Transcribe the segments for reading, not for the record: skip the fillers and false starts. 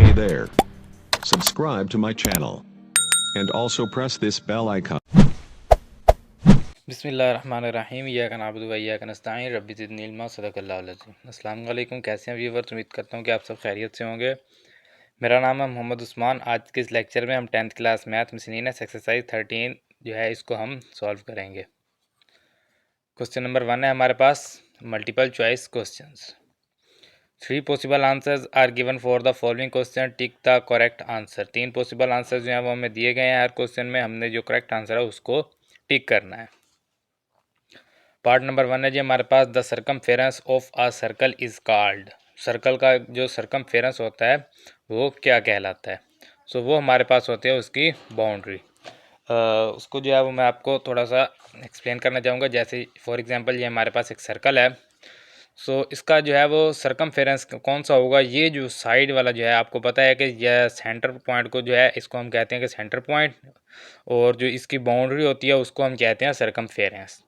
Hey there. Subscribe to my channel and also press this bell icon. बिस्मिल्लाहिर्रहमानिर्रहीम इय्याका नअबुदु व इय्याका नस्तईन rabbi ज़िदनी इल्मा सदक़ल्लाहुल अज़ीम। अस्सलाम वालेकुम, कैसे हैं व्यूअर्स? उम्मीद करता हूँ कि आप सब खैरियत से होंगे। मेरा नाम है मोहम्मद उस्मान। आज के इस लेक्चर में हम 10th class math miscellaneous exercise 13 जो है इसको हम सॉल्व करेंगे। क्वेश्चन नंबर 1 है हमारे पास multiple choice questions. 3 possible answers are given for the following question, tick the correct answer. 3 possible answer जो हैं वो हमें दिए गए हैं। हर क्वेश्चन में हमने जो करेक्ट आंसर है उसको टिक करना है। पार्ट नंबर 1 है जी हमारे पास, the circumference of a circle is called. Circle का जो सर्कमफेरेंस होता है वो क्या कहलाता है? सो वो हमारे पास होती है उसकी बाउंड्री। उसको जो है वो मैं आपको थोड़ा सा एक्सप्लेन करना चाहूँगा। जैसे फॉर एग्जांपल ये हमारे पास एक सर्कल है। सो इसका जो है वो सर्कमफेरेंस कौन सा होगा? ये जो साइड वाला जो है, आपको पता है कि यह सेंटर पॉइंट को जो है इसको हम कहते हैं कि सेंटर पॉइंट, और जो इसकी बाउंड्री होती है उसको हम कहते हैं सर्कमफेरेंस।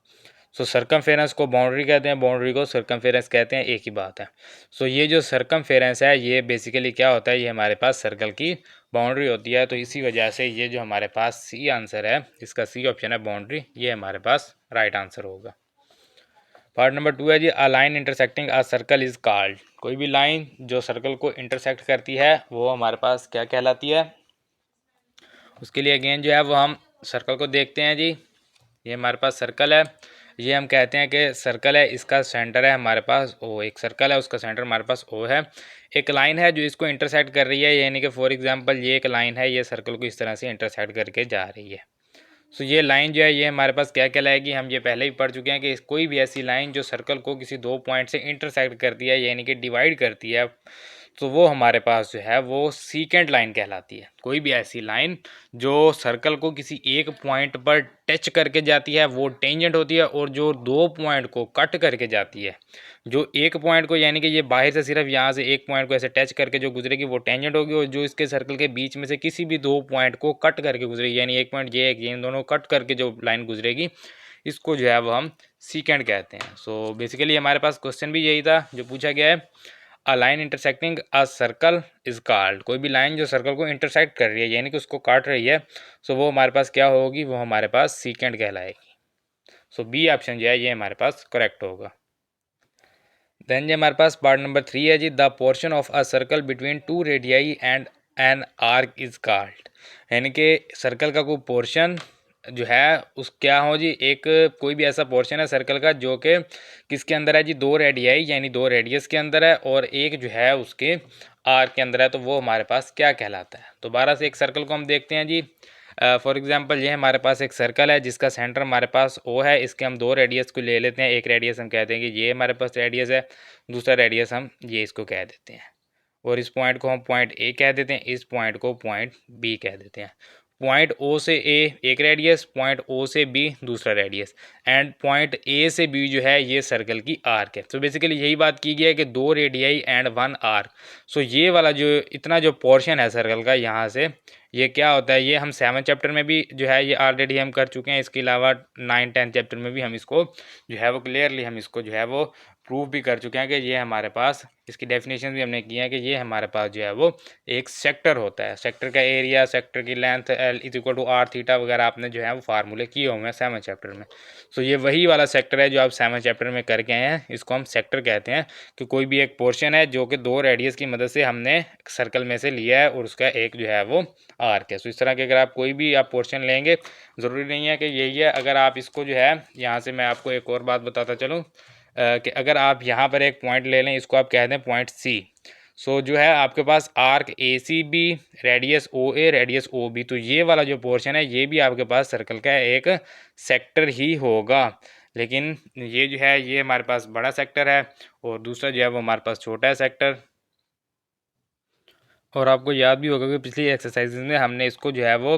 सो सर्कमफेरेंस को बाउंड्री कहते हैं, बाउंड्री को सर्कमफेरेंस कहते हैं, एक ही बात है। सो ये जो सर्कमफेरेंस है ये बेसिकली क्या होता है? ये हमारे पास सर्कल की बाउंड्री होती है। तो इसी वजह से ये जो हमारे पास सी आंसर है, इसका सी ऑप्शन है बाउंड्री, ये हमारे पास राइट आंसर होगा। पार्ट नंबर 2 है जी, a line intersecting a circle is called. कोई भी लाइन जो सर्कल को इंटरसेक्ट करती है वो हमारे पास क्या कहलाती है? उसके लिए अगेन जो है वो हम सर्कल को देखते हैं जी। ये हमारे पास सर्कल है, ये हम कहते हैं कि सर्कल है, इसका सेंटर है हमारे पास ओ। एक सर्कल है, उसका सेंटर हमारे पास ओ है। एक लाइन है जो इसको इंटरसेक्ट कर रही है, यानी कि फॉर एग्जांपल ये एक लाइन है, ये सर्कल को इस तरह से इंटरसेक्ट करके जा रही है। सो ये लाइन जो है ये हमारे पास क्या कहलाएगी? हम ये पहले ही पढ़ चुके हैं कि कोई भी ऐसी लाइन जो सर्कल को किसी दो पॉइंट से इंटरसेक्ट करती है, यानी कि डिवाइड करती है, तो वो हमारे पास जो है वो सीकेंट लाइन कहलाती है। कोई भी ऐसी लाइन जो सर्कल को किसी एक पॉइंट पर टच करके जाती है वो टेंजेंट होती है, और जो दो पॉइंट को कट करके जाती है, जो एक पॉइंट को यानी कि ये बाहर से सिर्फ यहाँ से एक पॉइंट को ऐसे टच करके जो गुजरेगी वो टेंजेंट होगी, और जो इसके सर्कल के बीच में से किसी भी दो पॉइंट को कट करके गुजरेगी, यानी एक पॉइंट ये एक ये, इन दोनों कट करके जो लाइन गुजरेगी इसको जो है वो हम सीकेंट कहते हैं। सो बेसिकली हमारे पास क्वेश्चन भी यही था जो पूछा गया है, अ line intersecting a circle is called. कोई भी लाइन जो सर्कल को इंटरसेक्ट कर रही है यानी कि उसको काट रही है, सो वो हमारे पास क्या होगी? वो हमारे पास सीकेंट कहलाएगी। सो बी ऑप्शन जो है ये हमारे पास करेक्ट होगा। देन जो हमारे पास पार्ट नंबर 3 है जी, the portion of a circle between two radii and an arc is called. यानी कि सर्कल का कोई पोर्शन जो है उस क्या हो जी, एक कोई भी ऐसा पोर्शन है सर्कल का जो कि किसके अंदर है जी? दो रेडियाई यानी दो रेडियस के अंदर है, और एक जो है उसके आर्क के अंदर है, तो वो हमारे पास क्या कहलाता है? दोबारा से एक सर्कल को हम देखते हैं जी। फॉर एग्जांपल ये हमारे पास एक सर्कल है जिसका सेंटर हमारे पास ओ है। इसके हम दो रेडियस को ले लेते हैं। एक रेडियस हम कहते हैं कि ये हमारे पास रेडियस है, दूसरा रेडियस हम ये इसको कह देते हैं, और इस पॉइंट को हम पॉइंट ए कह देते हैं, इस पॉइंट को पॉइंट बी कह देते हैं। पॉइंट ओ से ए एक रेडियस, पॉइंट ओ से बी दूसरा रेडियस, एंड पॉइंट ए से बी जो है ये सर्कल की आर्क है। तो बेसिकली यही बात की गई है कि दो रेडियाई एंड वन आर्क। सो ये वाला जो इतना जो पोर्शन है सर्कल का यहाँ से, ये क्या होता है? ये हम 7 चैप्टर में भी जो है ये ऑलरेडी हम कर चुके हैं। इसके अलावा 9-10 चैप्टर में भी हम इसको जो है वो क्लियरली हम इसको जो है वो प्रूव भी कर चुके हैं कि ये हमारे पास, इसकी डेफिनेशन भी हमने की है कि ये हमारे पास जो है वो एक सेक्टर होता है। सेक्टर का एरिया, सेक्टर की length L is equal to R theta वगैरह आपने जो है वो फार्मूले किए हुए हैं 7 चैप्टर में। सो ये वही वाला सेक्टर है जो आप 7 चैप्टर में करके आए हैं, इसको हम सेक्टर कहते हैं। कि कोई भी एक पोर्शन है जो कि दो रेडियस की मदद से हमने सर्कल में से लिया है, और उसका एक जो है वो आर्क है। सो इस तरह के अगर आप कोई भी आप पोर्शन लेंगे, ज़रूरी नहीं है कि यही है। अगर आप इसको जो है यहाँ से मैं आपको एक और बात बताता चलूँ, कि अगर आप यहाँ पर एक पॉइंट ले लें, इसको आप कह दें पॉइंट सी। सो जो है आपके पास arc A C B, radius O A, radius O B, तो ये वाला जो पोर्शन है ये भी आपके पास सर्कल का एक सेक्टर ही होगा। लेकिन ये जो है ये हमारे पास बड़ा सेक्टर है, और दूसरा जो है वो हमारे पास छोटा है सेक्टर। और आपको याद भी होगा कि पिछली एक्सरसाइजेज में हमने इसको जो है वो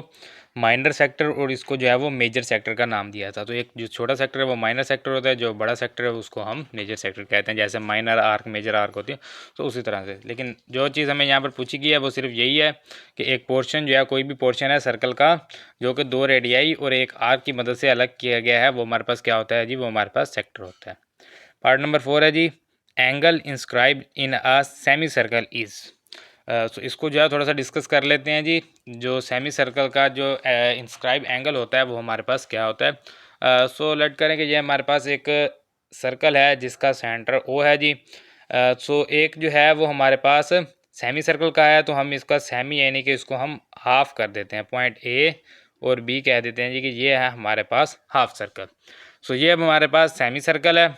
माइनर सेक्टर और इसको जो है वो मेजर सेक्टर का नाम दिया था। तो एक जो छोटा सेक्टर है वो माइनर सेक्टर होता है, जो बड़ा सेक्टर है उसको हम मेजर सेक्टर कहते हैं। जैसे माइनर आर्क मेजर आर्क होती है, तो उसी तरह से। लेकिन जो चीज़ हमें यहाँ पर पूछी गई है वो सिर्फ यही है कि एक पोर्शन जो है, कोई भी पोर्शन है सर्कल का जो कि दो रेडियाई और एक आर्क की मदद से अलग किया गया है, वो हमारे पास क्या होता है जी? वो हमारे पास सेक्टर होता है। पार्ट नंबर 4 है जी, angle inscribe in a semi circle is. So इसको जो है थोड़ा सा डिस्कस कर लेते हैं जी। जो सेमी सर्कल का जो इंस्क्राइब एंगल होता है वो हमारे पास क्या होता है। सो लेट करें कि ये हमारे पास एक सर्कल है जिसका सेंटर ओ है जी। सो एक जो है वो हमारे पास सेमी सर्कल का है, तो हम इसका सेमी यानी कि इसको हम हाफ कर देते हैं, पॉइंट ए और बी कह देते हैं जी कि ये है हमारे पास हाफ सर्कल। सो ये अब हमारे पास सेमी सर्कल है।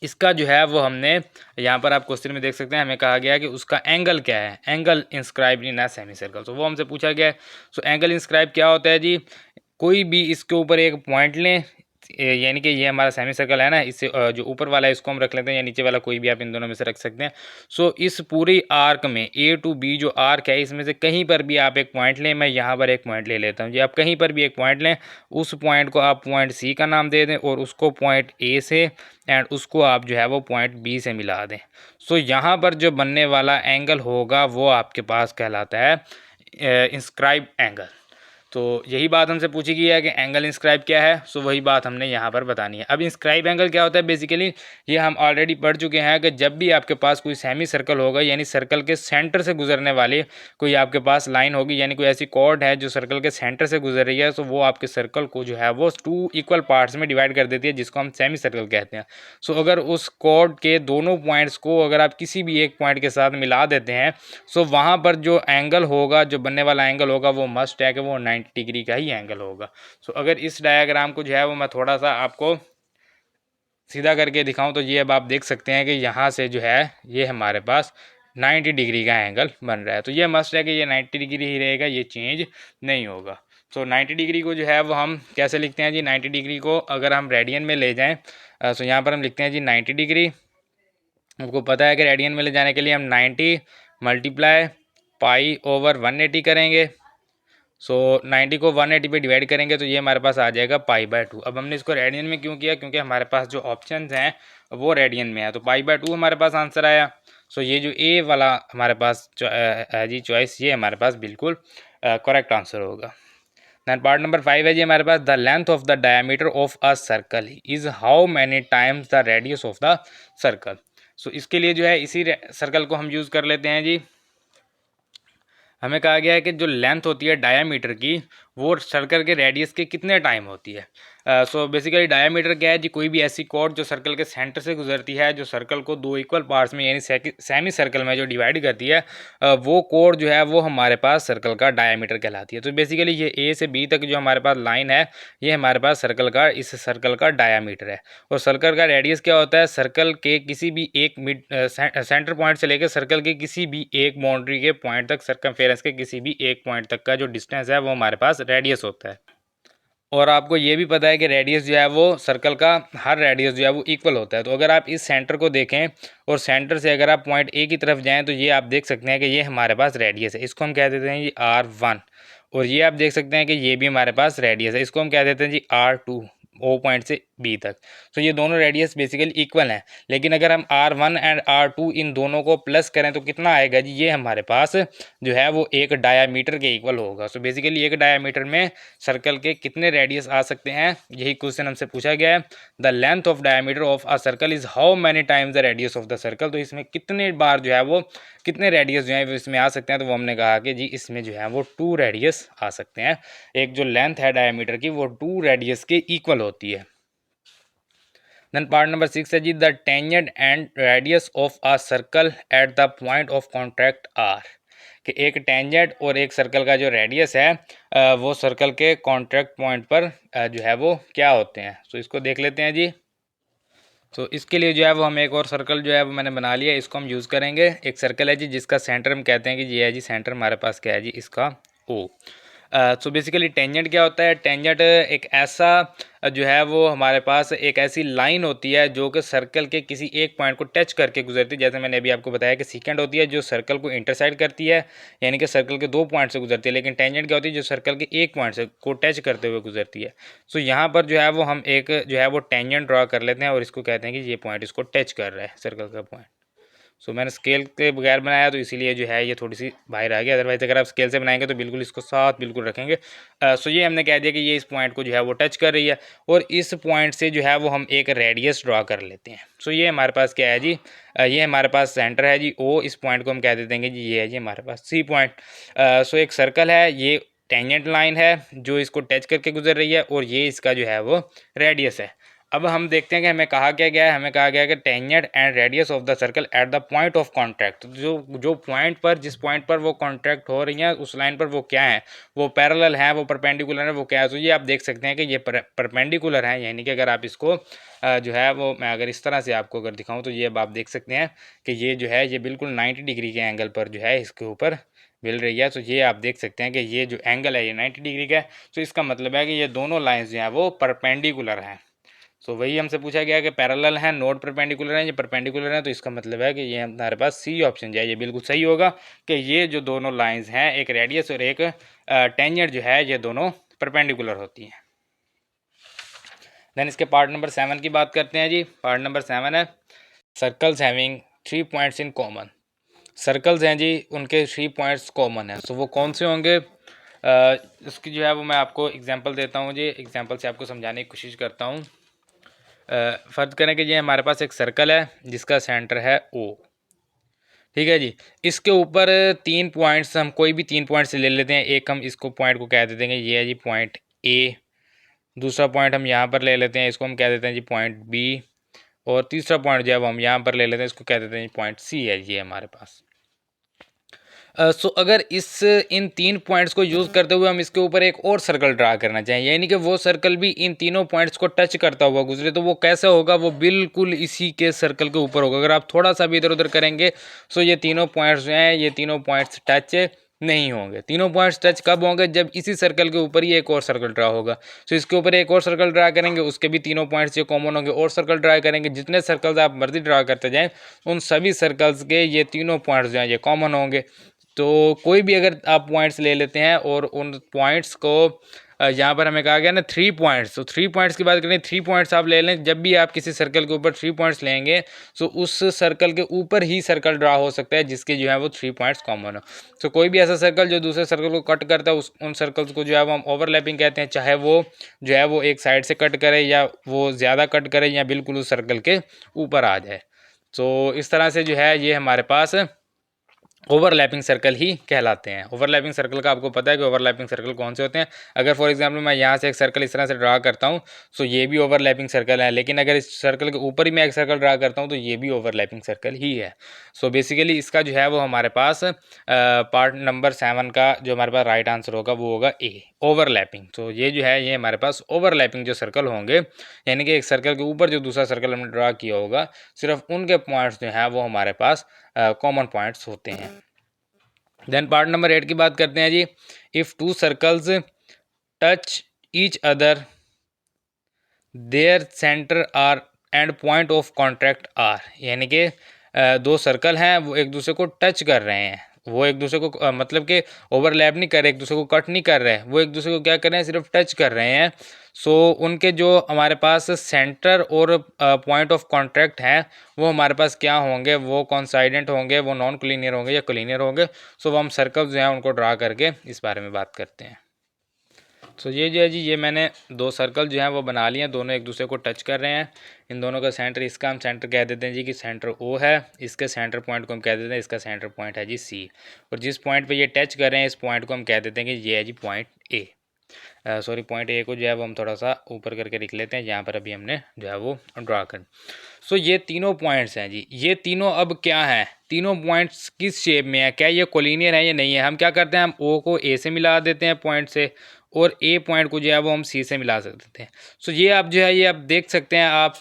इसका जो है वो हमने यहाँ पर आप क्वेश्चन में देख सकते हैं, हमें कहा गया है कि उसका एंगल क्या है, angle inscribe in a semi circle. तो वो हमसे पूछा गया है। सो एंगल इंस्क्राइब क्या होता है जी, कोई भी इसके ऊपर एक पॉइंट लें, यानी कि ये हमारा सेमी सर्कल है ना, इससे जो ऊपर वाला है इसको हम रख लेते हैं, या नीचे वाला कोई भी आप इन दोनों में से रख सकते हैं। सो इस पूरी आर्क में ए टू बी जो आर्क है इसमें से कहीं पर भी आप एक पॉइंट लें, मैं यहाँ पर एक पॉइंट ले लेता हूँ जी, आप कहीं पर भी एक पॉइंट लें, उस पॉइंट को आप पॉइंट सी का नाम दे दें और उसको पॉइंट ए से एंड उसको आप जो है वो पॉइंट बी से मिला दें। सो यहाँ पर जो बनने वाला एंगल होगा वो आपके पास कहलाता है इंस्क्राइब एंगल। तो यही बात हमसे पूछी गई है कि एंगल इंस्क्राइब क्या है। सो वही बात हमने यहाँ पर बतानी है। अब इंस्क्राइब एंगल क्या होता है, बेसिकली ये हम ऑलरेडी पढ़ चुके हैं कि जब भी आपके पास कोई सेमी सर्कल होगा, यानी सर्कल के सेंटर से गुजरने वाली कोई आपके पास लाइन होगी, यानी कोई ऐसी कॉर्ड है जो सर्कल के सेंटर से गुजर रही है, तो वो आपके सर्कल को जो है वो 2 इक्वल पार्ट्स में डिवाइड कर देती है, जिसको हम सेमी सर्कल कहते हैं। सो अगर उस कॉर्ड के दोनों पॉइंट्स को अगर आप किसी भी एक पॉइंट के साथ मिला देते हैं, सो वहाँ पर जो एंगल होगा, जो बनने वाला एंगल होगा, वो मस्ट है कि वो 90 डिग्री का ही एंगल होगा। सो अगर इस डायग्राम को जो है वो मैं थोड़ा सा आपको सीधा करके दिखाऊं, तो ये अब आप देख सकते हैं कि यहाँ से जो है ये हमारे पास 90 डिग्री का एंगल बन रहा है। तो ये मस्ट है कि ये 90 डिग्री ही रहेगा, ये चेंज नहीं होगा। सो 90 डिग्री को जो है वो हम कैसे लिखते हैं जी, 90 डिग्री को अगर हम रेडियन में ले जाएँ, सो यहाँ पर हम लिखते हैं जी 90 डिग्री। आपको पता है कि रेडियन में ले जाने के लिए हम 90 मल्टीप्लाई पाई ओवर 180 करेंगे। सो 90 को 180 पे डिवाइड करेंगे तो ये हमारे पास आ जाएगा पाई/2। अब हमने इसको रेडियन में क्यों किया, क्योंकि हमारे पास जो ऑप्शंस हैं वो रेडियन में है, तो पाई/2 हमारे पास आंसर आया। सो ये जो ए वाला हमारे पास है जी चॉइस, ये हमारे पास बिल्कुल करेक्ट आंसर होगा। दैन पार्ट नंबर 5 है जी हमारे पास, the length of the diameter of a circle is how many times the radius of the circle. So इसके लिए जो है इसी सर्कल को हम यूज़ कर लेते हैं जी। हमें कहा गया है कि जो लेंथ होती है डायामीटर की, वो सर्कल के रेडियस के कितने टाइम होती है। सो बेसिकली डायामीटर क्या है जी, कोई भी ऐसी कॉर्ड जो सर्कल के सेंटर से गुजरती है, जो सर्कल को 2 इक्वल पार्ट्स में यानी सेमी सर्कल में जो डिवाइड करती है, वो कॉर्ड जो है वो हमारे पास सर्कल का डायामीटर कहलाती है। तो बेसिकली ये ए से बी तक जो हमारे पास लाइन है, ये हमारे पास सर्कल का, इस सर्कल का डायामीटर है। और सर्कल का रेडियस क्या होता है, सर्कल के किसी भी एक मिड सेंटर पॉइंट से लेकर सर्कल के किसी भी एक बाउंड्री के पॉइंट तक, सर्कमफेरेंस के किसी भी एक पॉइंट तक का जो डिस्टेंस है वो हमारे पास रेडियस होता है। और आपको ये भी पता है कि रेडियस जो है वो सर्कल का हर रेडियस जो है वो इक्वल होता है। तो अगर आप इस सेंटर को देखें और सेंटर से अगर आप पॉइंट ए की तरफ जाएं, तो ये आप देख सकते हैं कि ये हमारे पास रेडियस है, इसको हम कह देते हैं जी R1। और ये आप देख सकते हैं कि ये भी हमारे पास रेडियस है, इसको हम कह देते हैं जी R2, ओ पॉइंट से बी तक। तो ये दोनों रेडियस बेसिकली इक्वल हैं। लेकिन अगर हम R1 एंड R2 इन दोनों को प्लस करें तो कितना आएगा जी, ये हमारे पास जो है वो एक डायामीटर के इक्वल होगा। सो बेसिकली एक डायामीटर में सर्कल के कितने रेडियस आ सकते हैं, यही क्वेश्चन हमसे पूछा गया है। The length of diameter of a circle is how many times the radius of the circle. तो इसमें कितने बार जो है वो कितने रेडियस जो है वो इसमें आ सकते हैं, तो वो हमने कहा कि जी इसमें जो है वो 2 रेडियस आ सकते हैं। एक जो लेंथ है डायामीटर की वो 2 रेडियस के इक्वल होती है। देन पार्ट नंबर 6 है जी, the tangent and radius of a circle at the point of contact are. कि एक टेंजेंट और एक सर्कल का जो रेडियस है वो सर्कल के कॉन्टैक्ट पॉइंट पर जो है वो क्या होते हैं। तो इसको देख लेते हैं जी। तो इसके लिए जो है वो हम एक और सर्कल जो है वो मैंने बना लिया, इसको हम यूज़ करेंगे। एक सर्कल है जी जिसका सेंटर हम कहते हैं कि ये है जी सेंटर हमारे पास क्या है जी, इसका ओ। सो बेसिकली टेंजेंट क्या होता है, टेंजेंट एक ऐसा जो है वो हमारे पास एक ऐसी लाइन होती है जो कि सर्कल के किसी एक पॉइंट को टच करके गुजरती है। जैसे मैंने अभी आपको बताया कि सीकेंड होती है जो सर्कल को इंटरसेक्ट करती है, यानी कि सर्कल के 2 पॉइंट से गुजरती है। लेकिन टेंजेंट क्या होती है, जो सर्कल के एक पॉइंट से को टच करते हुए गुजरती है। सो यहाँ पर जो है वो हम एक जो है वो टेंजेंट ड्रा कर लेते हैं और इसको कहते हैं कि ये पॉइंट इसको टच कर रहा है, सर्कल का पॉइंट। सो मैंने स्केल के बगैर बनाया तो इसीलिए जो है ये थोड़ी सी बाहर आ गया, अदरवाइज़ अगर आप स्केल से बनाएंगे तो बिल्कुल इसको साथ बिल्कुल रखेंगे। सो ये हमने कह दिया कि ये इस पॉइंट को जो है वो टच कर रही है और इस पॉइंट से जो है वो हम एक रेडियस ड्रा कर लेते हैं। सो ये हमारे पास क्या है जी, ये हमारे पास सेंटर है जी ओ, इस पॉइंट को हम कह देते हैं जी ये है जी हमारे पास सी पॉइंट। सो एक सर्कल है, ये टेंजेंट लाइन है जो इसको टच करके गुजर रही है और ये इसका जो है वो रेडियस है। अब हम देखते हैं कि हमें कहा क्या गया है, हमें कहा गया है कि tangent and radius of the circle at the point of contact. जो पॉइंट पर, जिस पॉइंट पर वो कॉन्टैक्ट हो रही हैं उस लाइन पर वो क्या है, वो पैरेलल है, वो परपेंडिकुलर है, वो क्या है। तो ये आप देख सकते हैं कि ये परपेंडिकुलर है, यानी कि अगर आप इसको जो है वो मैं अगर इस तरह से आपको अगर दिखाऊं तो ये अब आप देख सकते हैं कि ये जो है ये बिल्कुल 90 डिग्री के एंगल पर जो है इसके ऊपर मिल रही है। तो ये आप देख सकते हैं कि ये जो एंगल है ये 90 डिग्री का है। तो इसका मतलब है कि ये दोनों लाइंस जो हैं वो परपेंडिकुलर हैं। सो वही हमसे पूछा गया कि पैरेलल हैं, नोट परपेंडिकुलर हैं, ये परपेंडिकुलर हैं, तो इसका मतलब है कि ये हमारे पास सी ऑप्शन जो है ये बिल्कुल सही होगा कि ये जो दोनों लाइंस हैं, एक रेडियस और एक टेंजेंट जो है, ये दोनों परपेंडिकुलर होती हैं। देन इसके पार्ट नंबर 7 की बात करते हैं जी। पार्ट नंबर 7 है circles having 3 points in common. Circles हैं जी, उनके 3 पॉइंट्स कॉमन हैं। सो वो कौन से होंगे, उसकी जो है वो मैं आपको एग्जांपल देता हूँ जी, एग्जांपल से आपको समझाने की कोशिश करता हूँ। फ़र्ज़ करें कि ये हमारे पास एक सर्कल है जिसका सेंटर है ओ, ठीक है जी। इसके ऊपर 3 पॉइंट्स, हम कोई भी 3 पॉइंट्स ले लेते हैं। एक हम इसको पॉइंट को कह देते हैं कि ये है जी पॉइंट ए, दूसरा पॉइंट हम यहाँ पर ले लेते हैं, इसको हम कह देते हैं जी पॉइंट बी, और तीसरा पॉइंट जो है वो हम यहाँ पर ले लेते हैं, इसको कह देते हैं जी पॉइंट सी है ये हमारे पास। सो अगर इन 3 पॉइंट्स को यूज़ करते हुए हम इसके ऊपर एक और सर्कल ड्रा करना चाहें, यानी कि वो सर्कल भी इन तीनों पॉइंट्स को टच करता हुआ गुजरे, तो वो कैसे होगा, वो बिल्कुल इसी के सर्कल के ऊपर होगा। अगर आप थोड़ा सा भी इधर उधर करेंगे सो ये तीनों पॉइंट्स जो हैं, ये तीनों पॉइंट्स टच नहीं होंगे। तीनों पॉइंट्स टच कब होंगे, जब इसी सर्कल के ऊपर ही एक और सर्कल ड्रा होगा। सो इसके ऊपर एक और सर्कल ड्रा करेंगे, उसके भी तीनों पॉइंट्स ये कॉमन होंगे, और सर्कल ड्रा करेंगे। जितने सर्कल्स आप मर्जी ड्रा करते जाएं उन सभी सर्कल्स के ये तीनों पॉइंट्स जो हैं ये कॉमन होंगे। तो कोई भी अगर आप पॉइंट्स ले लेते हैं और उन पॉइंट्स को यहाँ पर हमें कहा गया ना 3 पॉइंट्स, तो 3 पॉइंट्स की बात करें, 3 पॉइंट्स आप ले लें। जब भी आप किसी सर्कल के ऊपर 3 पॉइंट्स लेंगे तो उस सर्कल के ऊपर ही सर्कल ड्रा हो सकता है जिसके जो है वो 3 पॉइंट्स कॉमन हो। तो कोई भी ऐसा सर्कल जो दूसरे सर्कल को कट करता है, उन सर्कल्स को जो है वो हम ओवरलैपिंग कहते हैं, चाहे वो जो है वो एक साइड से कट करे या वो ज़्यादा कट करे या बिल्कुल उस सर्कल के ऊपर आ जाए। तो इस तरह से जो है ये हमारे पास ओवरलैपिंग सर्कल ही कहलाते हैं। ओवरलैपिंग सर्कल का आपको पता है कि ओवरलैपिंग सर्कल कौन से होते हैं। अगर फॉर एग्जांपल मैं यहाँ से एक सर्कल इस तरह से ड्रा करता हूँ सो ये भी ओवरलैपिंग सर्कल है, लेकिन अगर इस सर्कल के ऊपर ही मैं एक सर्कल ड्रा करता हूँ तो ये भी ओवरलैपिंग सर्कल ही है। सो बेसिकली इसका जो है वो हमारे पास पार्ट नंबर 7 का जो हमारे पास राइट आंसर होगा वो होगा ए, ओवरलैपिंग। तो ये जो है ये हमारे पास ओवरलैपिंग जो सर्कल होंगे, यानी कि एक सर्कल के ऊपर जो दूसरा सर्कल हमने ड्रा किया होगा, सिर्फ उनके पॉइंट्स जो हैं वो हमारे पास कॉमन पॉइंट्स होते हैं। देन पार्ट नंबर 8 की बात करते हैं जी। If 2 circles touch each other their centre are and point of contact are, यानी कि 2 सर्कल हैं वो एक दूसरे को टच कर रहे हैं, वो एक दूसरे को मतलब कि ओवरलैप नहीं कर रहे, एक दूसरे को कट नहीं कर रहे, वो एक दूसरे को क्या कर रहे हैं, सिर्फ टच कर रहे हैं। सो उनके जो हमारे पास सेंटर और पॉइंट ऑफ कॉन्टैक्ट हैं वो हमारे पास क्या होंगे, वो कॉन्साइडेंट होंगे, वो नॉन कोलिनियर होंगे या कोलिनियर होंगे। सो वो हम सर्कल जो हैं उनको ड्रा करके इस बारे में बात करते हैं। तो ये जो है जी, ये मैंने 2 सर्कल जो हैं वो बना लिए हैं, दोनों एक दूसरे को टच कर रहे हैं। इन दोनों का सेंटर, इसका हम सेंटर कह देते हैं जी कि सेंटर ओ है, इसके सेंटर पॉइंट को हम कह देते हैं, इसका सेंटर पॉइंट है जी सी, और जिस पॉइंट पे ये टच कर रहे हैं इस पॉइंट को हम कह देते हैं कि ये है जी point A. Sorry, point A को जो है वो हम थोड़ा सा ऊपर करके लिख लेते हैं, यहाँ पर अभी हमने जो है वो ड्रा कर। सो ये तीनों पॉइंट्स हैं जी, ये तीनों अब क्या हैं, तीनों पॉइंट्स किस शेप में है, क्या ये कोलिनियर है या नहीं है। हम क्या करते हैं, हम ओ को ए से मिला देते हैं पॉइंट से, और ए पॉइंट को जो है वो हम सी से मिला सकते हैं। सो ये आप जो है ये आप देख सकते हैं आप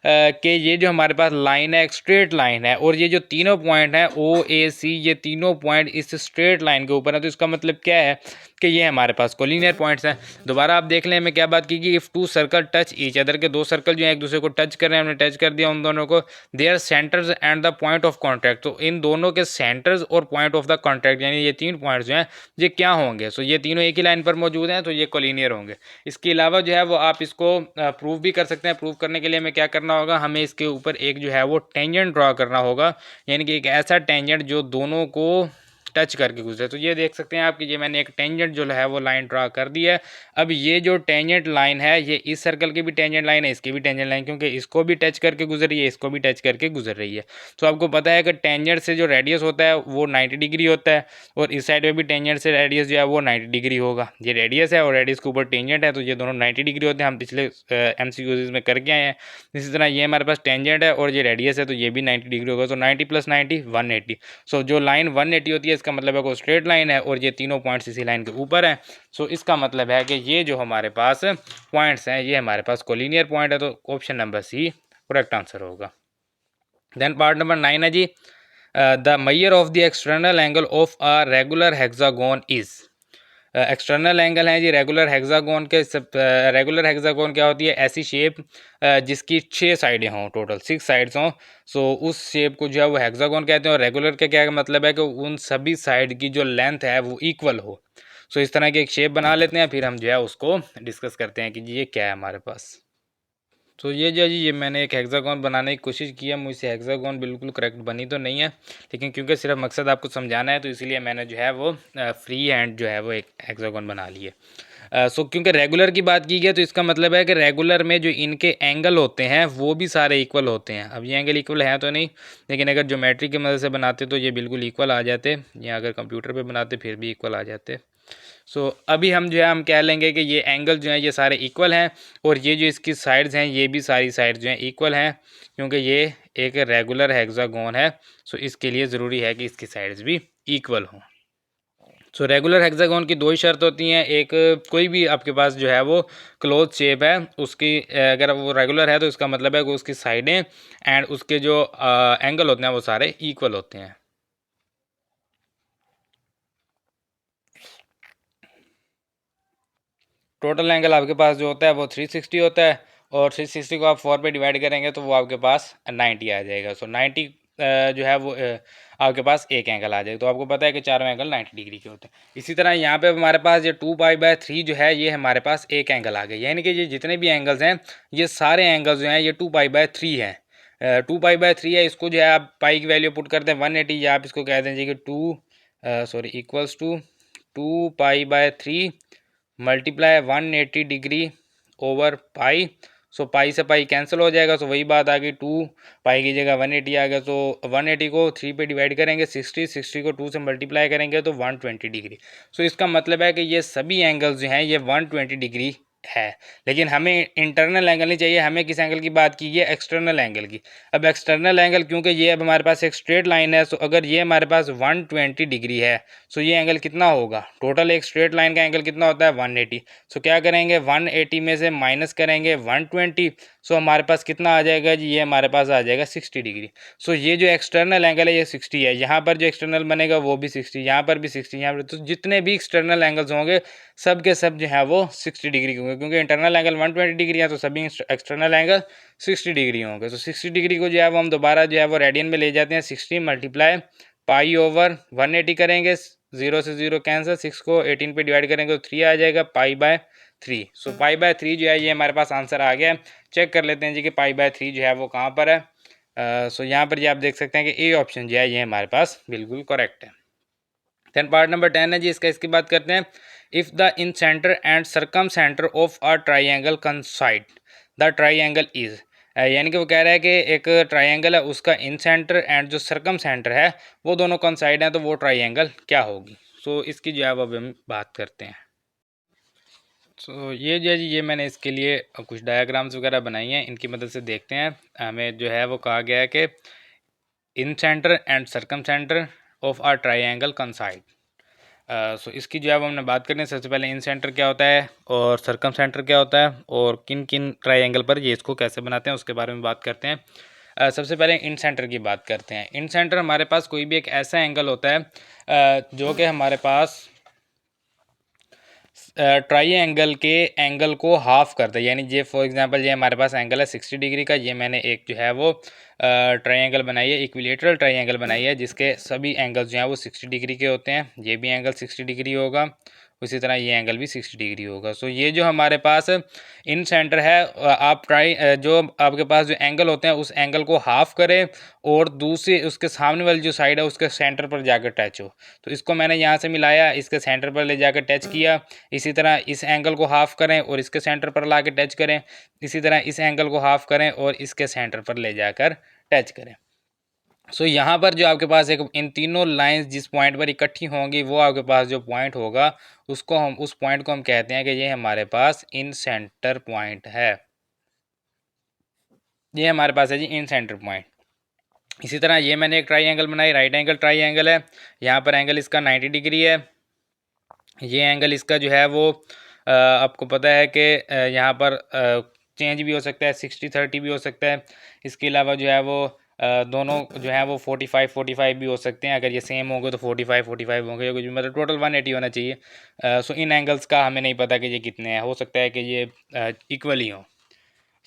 कि ये जो हमारे पास लाइन है एक स्ट्रेट लाइन है, और ये जो तीनों पॉइंट हैं ओ ए सी, ये तीनों पॉइंट इस स्ट्रेट लाइन के ऊपर है। तो इसका मतलब क्या है कि ये हमारे पास कोलिनियर पॉइंट्स हैं। दोबारा आप देख लें, मैं क्या बात की कि if 2 circle touch each other, के 2 सर्कल जो है एक दूसरे को टच कर रहे हैं, हमने टच कर दिया उन दोनों को, there centres and the point of contact, तो इन दोनों के सेंटर्स और पॉइंट ऑफ द कॉन्टैक्ट यानी ये 3 पॉइंट्स जो हैं ये क्या होंगे। सो ये तीनों एक ही लाइन पर मौजूद हैं, हैं तो ये कोलिनियर होंगे। इसके अलावा जो है वो आप इसको प्रूव भी कर सकते हैं। प्रूव करने के लिए हमें क्या करना होगा, हमें इसके ऊपर एक जो है वो टेंजेंट ड्रा करना होगा, यानी कि एक ऐसा टेंजेंट जो दोनों को टच करके गुजरे। तो ये देख सकते हैं आप कि ये मैंने एक टेंजेंट जो है वो लाइन ड्रा कर दी है। अब ये जो टेंजेंट लाइन है ये इस सर्कल की भी टेंजेंट लाइन है, इसकी भी टेंजेंट लाइन, क्योंकि इसको भी टच करके गुजर रही है, इसको भी टच करके गुजर रही है। तो आपको पता है कि टेंजेंट से जो रेडियस होता है वो 90 डिग्री होता है, और इस साइड में भी टेंजेंट से रेडियस जो है वो 90 डिग्री होगा। ये रेडियस है और रेडियस के ऊपर टेंजेंट है, तो ये दोनों 90 डिग्री होते हैं। हम पिछले MCQs में करके आए हैं। इसी तरह ये हमारे पास टेंजेंट है और ये रेडियस है, तो ये भी 90 डिग्री होगा। तो 90 + 90 180। सो जो लाइन 180 होती है इसका मतलब है वो स्ट्रेट लाइन है, और ये तीनों पॉइंट्स इसी लाइन के ऊपर हैं। सो इसका मतलब है कि ये जो हमारे पास पॉइंट्स हैं ये हमारे पास कोलिनियर पॉइंट है। तो option number C correct answer होगा। देन पार्ट नंबर 9 है जी, the measure of the external angle of a regular hexagon is. External angle है जी रेगुलर हेक्सागोन के। रेगुलर हेक्सागोन क्या होती है, ऐसी शेप जिसकी 6 साइडें हों, टोटल 6 साइड्स हों। सो उस शेप को जो है वो हेक्सागोन कहते हैं। और रेगुलर का क्या मतलब है कि उन सभी साइड की जो लेंथ है वो इक्वल हो। सो इस तरह की एक शेप बना लेते हैं, फिर हम जो है उसको डिस्कस करते हैं कि जी ये क्या है हमारे पास। तो ये जो जी ये मैंने एक हेक्सागोन बनाने की कोशिश की है, मुझसे हेक्सागोन बिल्कुल करेक्ट बनी तो नहीं है, लेकिन क्योंकि सिर्फ मकसद आपको समझाना है तो इसलिए मैंने जो है वो फ्री हैंड जो है वो एक हेक्सागोन बना ली है। सो क्योंकि रेगुलर की बात की गई तो इसका मतलब है कि रेगुलर में जो इनके एंगल होते हैं वो भी सारे इक्वल होते हैं। अब ये एंगल इक्वल हैं तो नहीं, लेकिन अगर ज्योमेट्री की मदद से बनाते तो ये बिल्कुल इक्वल आ जाते, या अगर कंप्यूटर पे बनाते फिर भी इक्वल आ जाते। सो अभी हम जो है हम कह लेंगे कि ये एंगल जो है ये सारे इक्वल हैं, और ये जो इसकी साइड्स हैं ये भी सारी साइड जो हैं इक्वल हैं, क्योंकि ये एक रेगुलर हेक्सागोन है। सो इसके लिए ज़रूरी है कि इसकी साइड्स भी इक्वल हों। सो रेगुलर हेक्सागोन की दो ही शर्त होती हैं, एक कोई भी आपके पास जो है वो क्लोज शेप है उसकी अगर वो रेगुलर है तो इसका मतलब है कि उसकी साइडें एंड उसके जो एंगल होते हैं वो सारे इक्वल होते हैं। टोटल एंगल आपके पास जो होता है वो 360 होता है, और 360 को आप 4 पे डिवाइड करेंगे तो वो आपके पास 90 आ जाएगा। सो 90 जो है वो आपके पास एक एंगल आ जाएगा। तो आपको पता है कि चारों एंगल 90 डिग्री के होते हैं। इसी तरह यहाँ पे हमारे पास ये 2π/3 जो है ये हमारे पास एक एंगल आ गया, यानी कि ये जितने भी एंगल्स हैं ये सारे एंगल्स जो हैं ये 2π/3 हैं। 2π/3 है, इसको जो है आप पाई की वैल्यू पुट करते हैं 180, या आप इसको कह दीजिए कि equals to 2π/3 multiply 180 degree over pi. So pi से पाई कैंसिल हो जाएगा। सो वही बात आ गई, 2 पाई की जगह 180 आ गया। तो 180 को 3 पे डिवाइड करेंगे, 60 को 2 से मल्टीप्लाई करेंगे तो 120 डिग्री। सो इसका मतलब है कि ये सभी एंगल्स जो हैं ये 120 डिग्री है। लेकिन हमें इंटरनल एंगल नहीं चाहिए, हमें किस एंगल की बात की है, एक्सटर्नल एंगल की। अब एक्सटर्नल एंगल क्योंकि ये अब हमारे पास एक स्ट्रेट लाइन है, सो अगर ये हमारे पास 120 डिग्री है सो ये एंगल कितना होगा, टोटल एक स्ट्रेट लाइन का एंगल कितना होता है 180। सो क्या करेंगे 180 में से माइनस करेंगे 120। सो हमारे पास कितना आ जाएगा जी, ये हमारे पास आ जाएगा 60 डिग्री। सो ये जो एक्सटर्नल एंगल है ये 60 है, यहाँ पर जो एक्सटर्नल बनेगा वो भी 60, यहाँ पर भी 60, यहाँ पर, तो जितने भी एक्सटर्नल एंगल्स होंगे सब के सब जो है वो 60 डिग्री के होंगे, क्योंकि इंटरनल एंगल 120 डिग्री है तो सभी एक्सटर्नल एंगल 60 डिग्री होंगे। तो 60 डिग्री को जो है वो हम दोबारा जो है वो रेडियन में ले जाते हैं, 60 मल्टीप्लाई पाई ओवर 180 करेंगे, 0 से 0 कैंसिल, 6 को 18 पे डिवाइड करेंगे तो 3 आ जाएगा, π/3। सो π/3 जो है ये हमारे पास आंसर आ गया है। चेक कर लेते हैं जी कि π/3 जो है वो कहाँ पर है। सो यहाँ पर जी आप देख सकते हैं कि ए ऑप्शन जो है ये हमारे पास बिल्कुल करेक्ट है। देन पार्ट नंबर 10 है जी, इसकी बात करते हैं। If the in centre and circumcentre of a triangle coincide the triangle is, यानी कि वो कह रहा है कि एक ट्राइंगल है उसका इन सेंटर एंड जो सरकम सेंटर है वो दोनों कंसाइड हैं, तो वो ट्राइंगल क्या होगी। सो इसकी जो है अब हम बात करते हैं। सो ये जो है जी ये मैंने इसके लिए कुछ डायग्राम्स वगैरह बनाई हैं, इनकी मदद से देखते हैं। हमें जो है वो कहा गया है कि इन centre and circumcentre of a triangle coincide. So इसकी जो है वो हमने बात करनी है। सबसे पहले इन सेंटर क्या होता है और सरकम सेंटर क्या होता है, और किन किन ट्राइंगल पर ये इसको कैसे बनाते हैं उसके बारे में बात करते हैं। सबसे पहले इन सेंटर की बात करते हैं। इन सेंटर हमारे पास कोई भी एक ऐसा एंगल होता है जो कि हमारे पास ट्राइंगल के एंगल को हाफ करता है, यानी ये फॉर एग्जांपल ये हमारे पास एंगल है 60 डिग्री का, ये मैंने एक जो है वो ट्राइंगल बनाई है, इक्विलेटरल ट्राइंगल बनाई है जिसके सभी एंगल्स जो हैं वो 60 डिग्री के होते हैं। ये भी एंगल 60 डिग्री होगा, उसी तरह ये एंगल भी 60 डिग्री होगा। सो ये जो हमारे पास इन सेंटर है, आप ट्राई जो आपके पास जो एंगल होते हैं उस एंगल को हाफ करें और दूसरी उसके सामने वाली जो साइड है उसके सेंटर पर जाकर टच हो। तो इसको मैंने यहाँ से मिलाया, इसके सेंटर पर ले जाकर टच किया। इसी तरह इस एंगल को हाफ करें और इसके सेंटर पर ला के टच करें। इसी तरह इस एंगल को हाफ करें और इसके सेंटर पर ले जाकर टच करें। सो यहाँ पर जो आपके पास एक इन तीनों लाइंस जिस पॉइंट पर इकट्ठी होंगी वो आपके पास जो पॉइंट होगा उसको हम उस पॉइंट को हम कहते हैं कि ये हमारे पास इन सेंटर पॉइंट है। ये हमारे पास है जी इन सेंटर पॉइंट। इसी तरह ये मैंने एक ट्राई एंगल बनाई, राइट एंगल ट्राई एंगल है। यहाँ पर एंगल इसका 90 डिग्री है। ये एंगल इसका जो है वो आपको पता है कि यहाँ पर चेंज भी हो सकता है, 60-30 भी हो सकता है। इसके अलावा जो है वो दोनों जो है वो 45-45 भी हो सकते हैं। अगर ये सेम होंगे तो 45-45 होंगे, कुछ भी मतलब टोटल 180 होना चाहिए। सो इन एंगल्स का हमें नहीं पता कि ये कितने हैं, हो सकता है कि ये इक्वल ही हो।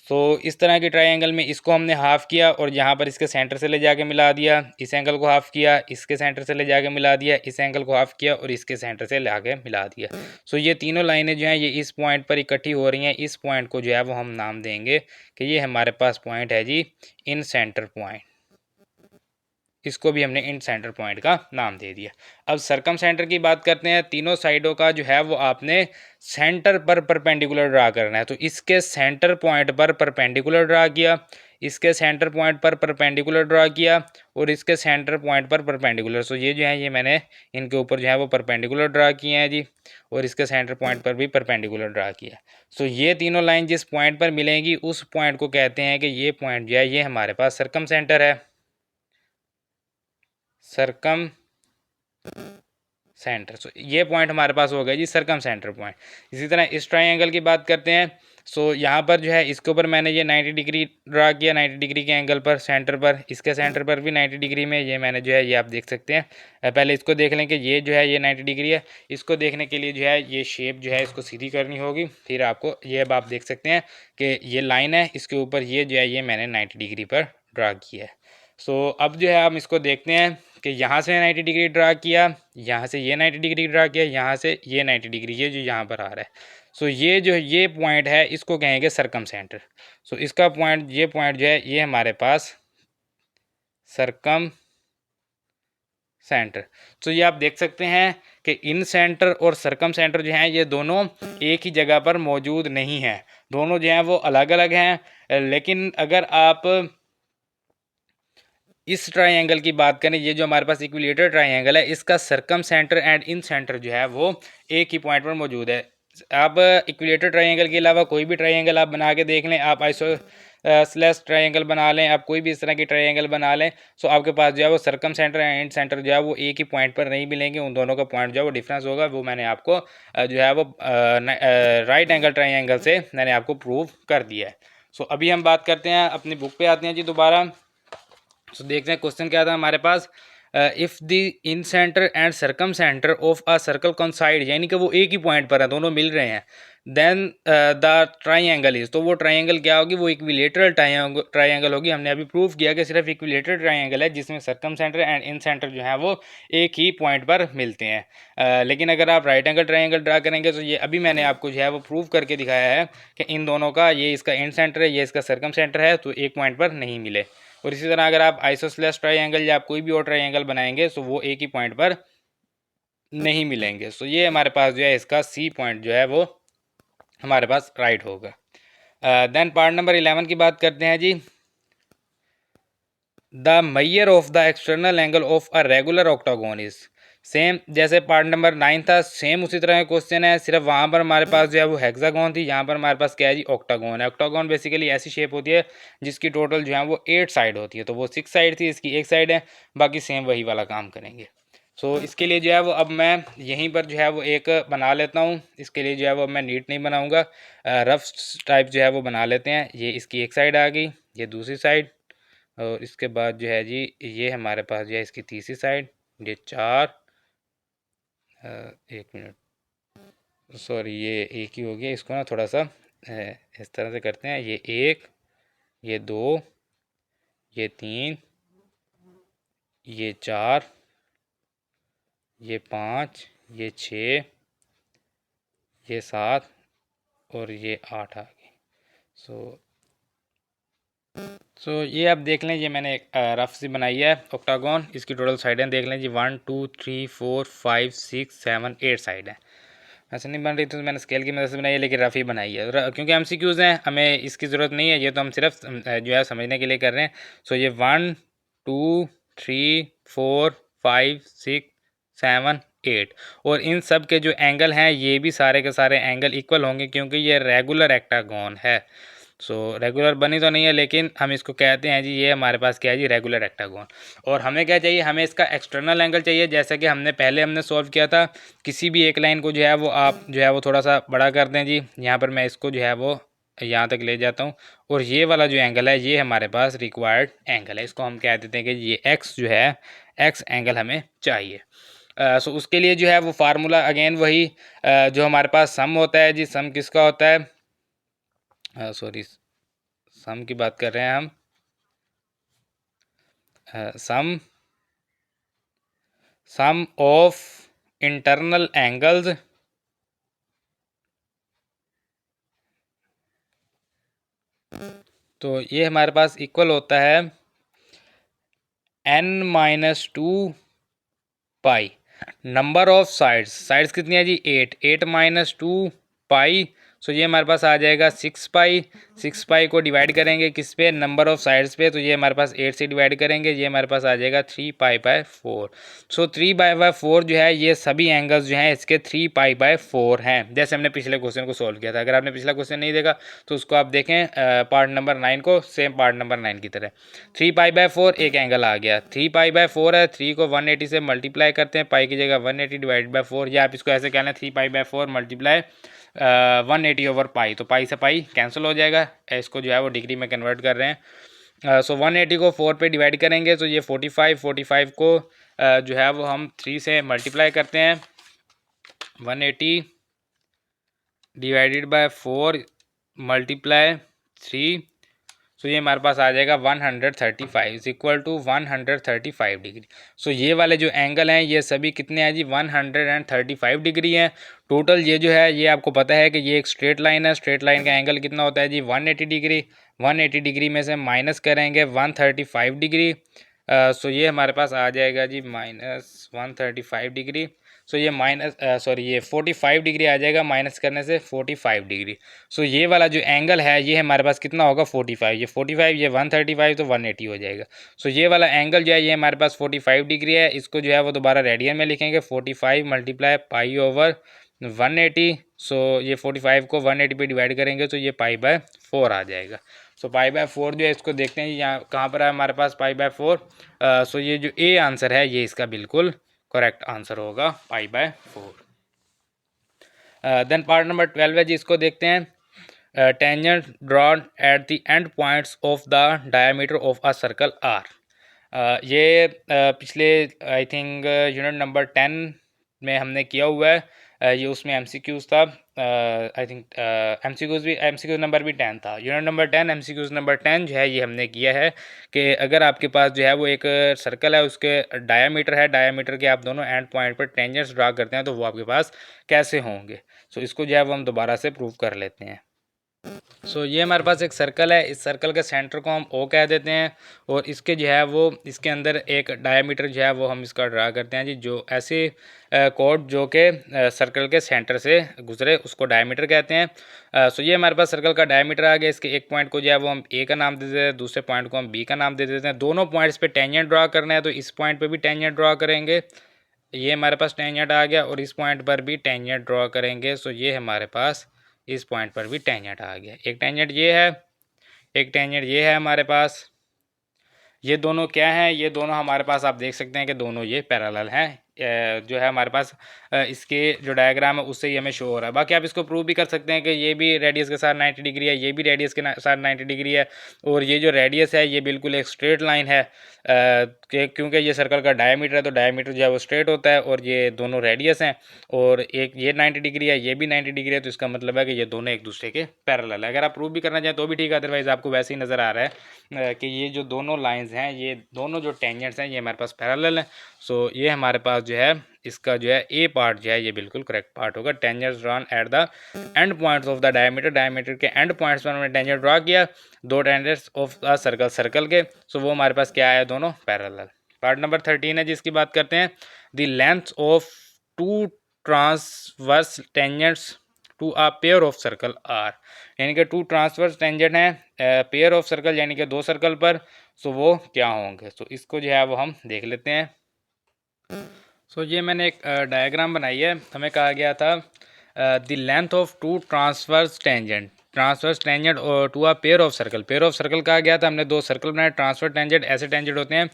सो इस तरह के ट्रायंगल में इसको हमने हाफ़ किया और यहाँ पर इसके सेंटर से ले जाके मिला दिया। इस एंगल को हाफ़ किया, इसके सेंटर से ले जाके मिला दिया, इस एंगल को हाफ़ किया और इसके सेंटर से ले आके मिला दिया। सो ये तीनों लाइनें जो हैं ये इस पॉइंट पर इकट्ठी हो रही हैं। इस पॉइंट को जो है वो हम नाम देंगे कि ये हमारे पास पॉइंट है जी इन सेंटर पॉइंट। इसको भी हमने इन सेंटर पॉइंट का नाम दे दिया। अब सरकम सेंटर की बात करते हैं। तीनों साइडों का जो है वो आपने सेंटर पर परपेंडिकुलर ड्रा करना है। तो इसके सेंटर पॉइंट पर परपेंडिकुलर ड्रा किया, इसके सेंटर पॉइंट पर परपेंडिकुलर ड्रा किया और इसके सेंटर पॉइंट पर परपेंडिकुलर। सो ये जो है ये मैंने इनके ऊपर जो है वो परपेंडिकुलर ड्रा किए हैं जी, और इसके सेंटर पॉइंट पर भी परपेंडिकुलर ड्रा किया। सो ये तीनों लाइन जिस पॉइंट पर मिलेंगी उस पॉइंट को कहते हैं कि ये पॉइंट जो है ये हमारे पास सरकम सेंटर है। सरकम सेंटर। सो ये पॉइंट हमारे पास हो गया जी सरकम सेंटर पॉइंट। इसी तरह इस ट्रायंगल की बात करते हैं। सो यहाँ पर जो है इसके ऊपर मैंने ये 90 डिग्री ड्रा किया, 90 डिग्री के एंगल पर सेंटर पर। इसके सेंटर पर भी 90 डिग्री में ये मैंने जो है ये आप देख सकते हैं। पहले इसको देख लें कि ये जो है ये 90 डिग्री है। इसको देखने के लिए जो है ये शेप जो है इसको सीधी करनी होगी। फिर आपको ये अब आप देख सकते हैं कि ये लाइन है, इसके ऊपर ये जो है ये मैंने 90 डिग्री पर ड्रा किया है। सो अब जो है हम इसको देखते हैं कि यहाँ से 90 डिग्री ड्रा किया, यहाँ से ये 90 डिग्री ड्रा किया, यहाँ से ये 90 डिग्री, ये जो यहाँ पर आ रहा है। सो ये जो ये पॉइंट है इसको कहेंगे सरकम सेंटर। सो इसका पॉइंट ये पॉइंट जो है ये हमारे पास सरकम सेंटर। तो ये आप देख सकते हैं कि इन सेंटर और सरकम सेंटर जो हैं ये दोनों एक ही जगह पर मौजूद नहीं हैं, दोनों जो हैं वो अलग अलग हैं। लेकिन अगर आप इस ट्रायंगल की बात करें, ये जो हमारे पास इक्विलेटर ट्रायंगल है इसका सरकम सेंटर एंड इन सेंटर जो है वो एक ही पॉइंट पर मौजूद है। आप इक्विलेटर ट्रायंगल के अलावा कोई भी ट्रायंगल आप बना के देख लें, आप आइसो स्लेस ट्रायंगल बना लें, आप कोई भी इस तरह की ट्रायंगल बना लें, सो आपके पास जो है वो सरकम सेंटर एंड एंड सेंटर जो है वो एक ही पॉइंट पर नहीं मिलेंगे। उन दोनों का पॉइंट जो है वो डिफरेंस होगा। वो मैंने आपको जो है वो राइट एंगल ट्रायंगल से मैंने आपको प्रूव कर दिया है। सो अभी हम बात करते हैं, अपनी बुक पे आते हैं जी दोबारा। तो देखते हैं क्वेश्चन क्या था हमारे पास। If the in centre and circumcentre of a circle coincide, यानी कि वो एक ही पॉइंट पर है, दोनों मिल रहे हैं। देन द ट्राइंगल इज, तो वो ट्राइंगल क्या होगी, वो इक्विलेटरल ट्राइंगल होगी। हमने अभी प्रूव किया कि सिर्फ इक्विलेटरल ट्राइंगल है जिसमें सरकम सेंटर एंड इन सेंटर जो है वो एक ही पॉइंट पर मिलते हैं। लेकिन अगर आप राइट एंगल ट्राइंगल ड्रा करेंगे तो ये अभी मैंने आपको जो है वो प्रूव करके दिखाया है कि इन दोनों का, ये इसका इन सेंटर है, ये इसका सरकम सेंटर है, तो एक पॉइंट पर नहीं मिले। और इसी तरह अगर आप आइसोसेलेस ट्रायंगल या आप कोई भी और ट्रायंगल बनाएंगे तो वो एक ही पॉइंट पर नहीं मिलेंगे। सो ये हमारे पास जो है इसका सी पॉइंट जो है वो हमारे पास राइट होगा। देन पार्ट नंबर 11 की बात करते हैं जी। The measure of the external angle of a regular octagon is, same जैसे पार्ट नंबर 9 था, सेम उसी तरह का क्वेश्चन है, सिर्फ वहाँ पर हमारे पास जो है वो हेक्सागोन थी, यहाँ पर हमारे पास क्या है जी ऑक्टागोन है। ऑक्टागोन बेसिकली ऐसी शेप होती है जिसकी टोटल जो है वो 8 साइड होती है। तो वो 6 साइड थी, इसकी एक साइड है, बाकी सेम वही वाला काम करेंगे। सो इसके लिए जो है वो अब मैं यहीं पर जो है वो एक बना लेता हूँ। इसके लिए जो है वो मैं नीट नहीं बनाऊँगा, रफ टाइप जो है वो बना लेते हैं। ये इसकी एक साइड आ गई, ये दूसरी साइड, और इसके बाद जो है जी ये हमारे पास जो है इसकी तीसरी साइड, ये 4, एक मिनट, सॉरी ये एक ही हो गया। इसको ना थोड़ा सा इस तरह से करते हैं, ये 1, ये 2, ये 3, ये 4, ये 5, ये 6, ये 7 और ये 8 आ गई। सो ये आप देख लें, ये मैंने एक रफ सी बनाई है ऑक्टागोन। इसकी टोटल साइडें देख लें जी, 1 2 3 4 5 6 7 8 साइड है। ऐसे नहीं बन रही तो मैंने स्केल की मदद से बनाई है, लेकिन रफ ही बनाई है क्योंकि MCQs हैं, हमें इसकी ज़रूरत नहीं है, ये तो हम सिर्फ जो है समझने के लिए कर रहे हैं। सो ये 1 2 3 4 5 6 7 8 और इन सब के जो एंगल हैं ये भी सारे के सारे एंगल इक्वल होंगे, क्योंकि ये रेगुलर एक्टागोन है। सो रेगुलर बनी तो नहीं है, लेकिन हम इसको कहते हैं जी, ये हमारे पास क्या है जी, रेगुलर एक्टागोन। और हमें क्या चाहिए, हमें इसका एक्सटर्नल एंगल चाहिए। जैसा कि हमने सॉल्व किया था, किसी भी एक लाइन को जो है वो आप जो है वो थोड़ा सा बड़ा कर दें जी। यहाँ पर मैं इसको जो है वो यहाँ तक ले जाता हूँ, और ये वाला जो एंगल है ये हमारे पास रिक्वायर्ड एंगल है। इसको हम कह देते हैं कि ये एक्स जो है, एक्स एंगल हमें चाहिए। सो उसके लिए जो है वो फार्मूला अगेन वही जो हमारे पास सम होता है जी। सम किसका होता है, सॉरी सम की बात कर रहे हैं हम। सम ऑफ इंटरनल एंगल्स तो ये हमारे पास इक्वल होता है n-2 pi number of sides. Sides कितनी है जी, 8 8 माइनस 2 पाई। सो ये हमारे पास आ जाएगा 6 पाई। 6 पाई को डिवाइड करेंगे किस पे, नंबर ऑफ साइड्स पे, तो ये हमारे पास 8 से डिवाइड करेंगे, ये हमारे पास आ जाएगा 3 पाई बाय 4। सो 3 पाई बाय 4 जो है ये सभी एंगल्स जो हैं इसके 3 पाई बाय 4 हैं, जैसे हमने पिछले क्वेश्चन को सॉल्व किया था। अगर आपने पिछला क्वेश्चन नहीं देखा तो उसको आप देखें पार्ट नंबर 9 को, सेम पार्ट नंबर 9 की तरह। 3 पाई बाय 4 एक एंगल आ गया, 3 पाई बाय 4 है, 3 को 180 से मल्टीप्लाई करते हैं, पाई की जगह 180 डिवाइड बाय 4, या आप इसको ऐसे कहना 3 पाई बाय 4 मल्टीप्लाई 180 ओवर पाई, तो पाई से पाई कैंसिल हो जाएगा। इसको जो है वो डिग्री में कन्वर्ट कर रहे हैं। सो 180 को 4 पे डिवाइड करेंगे तो ये 45 को जो है वो हम 3 से मल्टीप्लाई करते हैं। 180 डिवाइडेड बाय 4 मल्टीप्लाई 3, सो ये हमारे पास आ जाएगा 135 इज इक्वल टू 135 डिग्री। सो ये वाले जो एंगल हैं ये सभी कितने हैं जी, 135 डिग्री हैं टोटल। ये जो है ये आपको पता है कि ये एक स्ट्रेट लाइन है, स्ट्रेट लाइन का एंगल कितना होता है जी, 180 डिग्री। 180 डिग्री में से माइनस करेंगे 135 डिग्री, सो ये हमारे पास आ जाएगा जी माइनस 135 डिग्री। सो ये ये 45 डिग्री आ जाएगा, माइनस करने से 45 डिग्री। सो ये वाला जो एंगल है ये हमारे पास कितना होगा, 45। ये 45, ये 135 तो 180 हो जाएगा। सो ये वाला एंगल जो है ये हमारे पास 45 डिग्री है। इसको जो है वो दोबारा रेडियन में लिखेंगे, 45 मल्टीप्लाई पाई ओवर 180। सो ये 45 को 180 पे डिवाइड करेंगे तो ये पाई बाय 4 आ जाएगा। सो पाई बाय 4 जो है इसको देखते हैं यहाँ कहाँ पर है हमारे पास पाई बाय 4। सो ये जो ए आंसर है ये इसका बिल्कुल करेक्ट आंसर होगा, pi by 4। Then part number 12 है जी, इसको देखते हैं। Tangent drawn at the end points of the diameter of a circle are. ये पिछले आई थिंक यूनिट नंबर 10 में हमने किया हुआ है। ये उसमें MCQs था, आई थिंक MCQ नंबर भी 10 था। यूनिट नंबर 10 MCQs नंबर 10 जो है ये हमने किया है कि अगर आपके पास जो है वो एक सर्कल है, उसके डायामीटर है, डायामीटर के आप दोनों एंड पॉइंट पर टेंजेंट्स ड्रा करते हैं तो वो आपके पास कैसे होंगे। सो इसको जो है वो हम दोबारा से प्रूव कर लेते हैं। सो ये हमारे पास एक सर्कल है, इस सर्कल के सेंटर को हम O कह देते हैं, और इसके जो है वो इसके अंदर एक डायमीटर जो है वो हम इसका ड्रा करते हैं जी, जो ऐसे कोड जो कि सर्कल के सेंटर से गुजरे उसको डायमीटर कहते हैं। सो ये हमारे पास सर्कल का डायमीटर आ गया। इसके एक पॉइंट को जो है वो हम A का नाम दे देते हैं, दूसरे पॉइंट को हम B का नाम दे देते हैं। दोनों पॉइंट्स पे टेंजेंट ड्रा करना है तो इस पॉइंट पे भी टेंजेंट ड्रा करेंगे, ये हमारे पास टेंजेंट आ गया, और इस पॉइंट पर भी टेंजेंट ड्रा करेंगे। सो ये हमारे पास इस पॉइंट पर भी टेंजेंट आ गया। एक टेंजेंट ये है, एक टेंजेंट ये है हमारे पास। ये दोनों क्या हैं, ये दोनों हमारे पास आप देख सकते हैं कि दोनों ये पैरेलल हैं। जो है हमारे पास इसके जो डायग्राम है उससे ही हमें शो हो रहा है। बाकी आप इसको प्रूव भी कर सकते हैं कि ये भी रेडियस के साथ 90 डिग्री है, ये भी रेडियस के साथ 90 डिग्री है, और ये जो रेडियस है ये बिल्कुल एक स्ट्रेट लाइन है, क्योंकि ये सर्कल का डायमीटर है तो डायमीटर जो है वो स्ट्रेट होता है, और ये दोनों रेडियस हैं, और एक ये 90 डिग्री है, ये भी 90 डिग्री है, तो इसका मतलब है कि ये दोनों एक दूसरे के पैरेलल है। अगर आप प्रूव भी करना चाहें तो भी ठीक है, अदरवाइज़ आपको वैसे ही नज़र आ रहा है कि ये जो दोनों लाइन्स हैं, ये दोनों जो टेंजेंट्स हैं ये हमारे पास पैरेलल हैं। सो ये हमारे पास जो है इसका जो है ए पार्ट जो है ये बिल्कुल करेक्ट पार्ट होगा। Tangents drawn at the end points of the diameter, diameter के एंड पॉइंट्स पर हमने टेंजेंट ड्रॉ किया, दो tangents of the circle, circle के, सो वो हमारे पास क्या है, दोनों पैरेलल। पार्ट नंबर 13 है जिसकी बात करते हैं। The length of two transverse tangents to a pair of circle are, यानी कि टू ट्रांसवर्स टेंजेंट हैं पेयर ऑफ सर्कल यानी कि दो सर्कल पर, सो वो क्या होंगे। सो इसको जो है वो हम देख लेते हैं। सो ये मैंने एक डायग्राम बनाई है। हमें कहा गया था the length of two transverse tangent, transverse tangent to a pair of circle, pair of circle कहा गया था। हमने दो सर्कल बनाए। ट्रांसफर टेंजेंट ऐसे टेंजेंट होते हैं,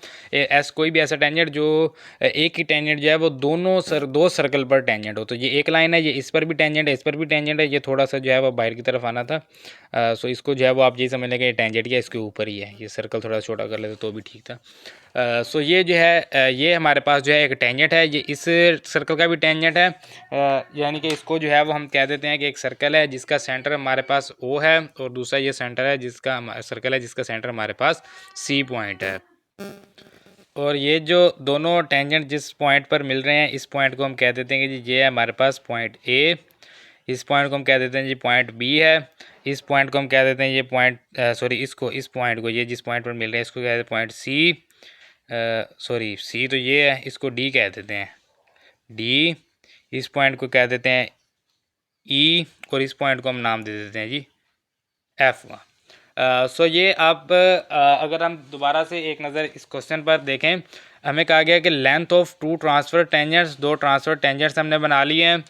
कोई भी ऐसा टेंजेंट जो एक ही टेंजेंट जो है वो दो सर्कल पर टेंजेंट हो। तो ये एक लाइन है, ये इस पर भी टेंजेंट है, इस पर भी टेंजेंट है, ये थोड़ा सा जो है वो बाहर की तरफ आना था। सो इसको जो है वो आप ये समझ लें कि टेंजेंट या इसके ऊपर ही है। ये सर्कल थोड़ा छोटा कर लेते तो भी ठीक था। सो ये जो है ये हमारे पास जो है एक टेंजेंट है, ये इस सर्कल का भी टेंजेंट है, यानी कि इसको जो है वो हम कह देते हैं कि एक सर्कल है जिसका सेंटर हमारे पास O है, और दूसरा ये सेंटर है जिसका सर्कल है जिसका सेंटर हमारे पास C पॉइंट है। और ये जो दोनों टेंजेंट जिस पॉइंट पर मिल रहे हैं, इस पॉइंट को हम कह देते हैं कि जी ये है हमारे पास पॉइंट A, इस पॉइंट को हम कह देते हैं जी पॉइंट B है, इस पॉइंट को हम कह देते हैं ये पॉइंट इस पॉइंट को, ये जिस पॉइंट पर मिल रहे हैं इसको कहते हैं पॉइंट C, C तो ये है, इसको D कह देते हैं, D, इस पॉइंट को कह देते हैं E, और इस पॉइंट को हम नाम दे देते हैं जी F। सो ये अब अगर हम दोबारा से एक नज़र इस क्वेश्चन पर देखें, हमें कहा गया कि length of two transfer tangents, दो ट्रांसफर टेंजेंट्स हमने बना लिए हैं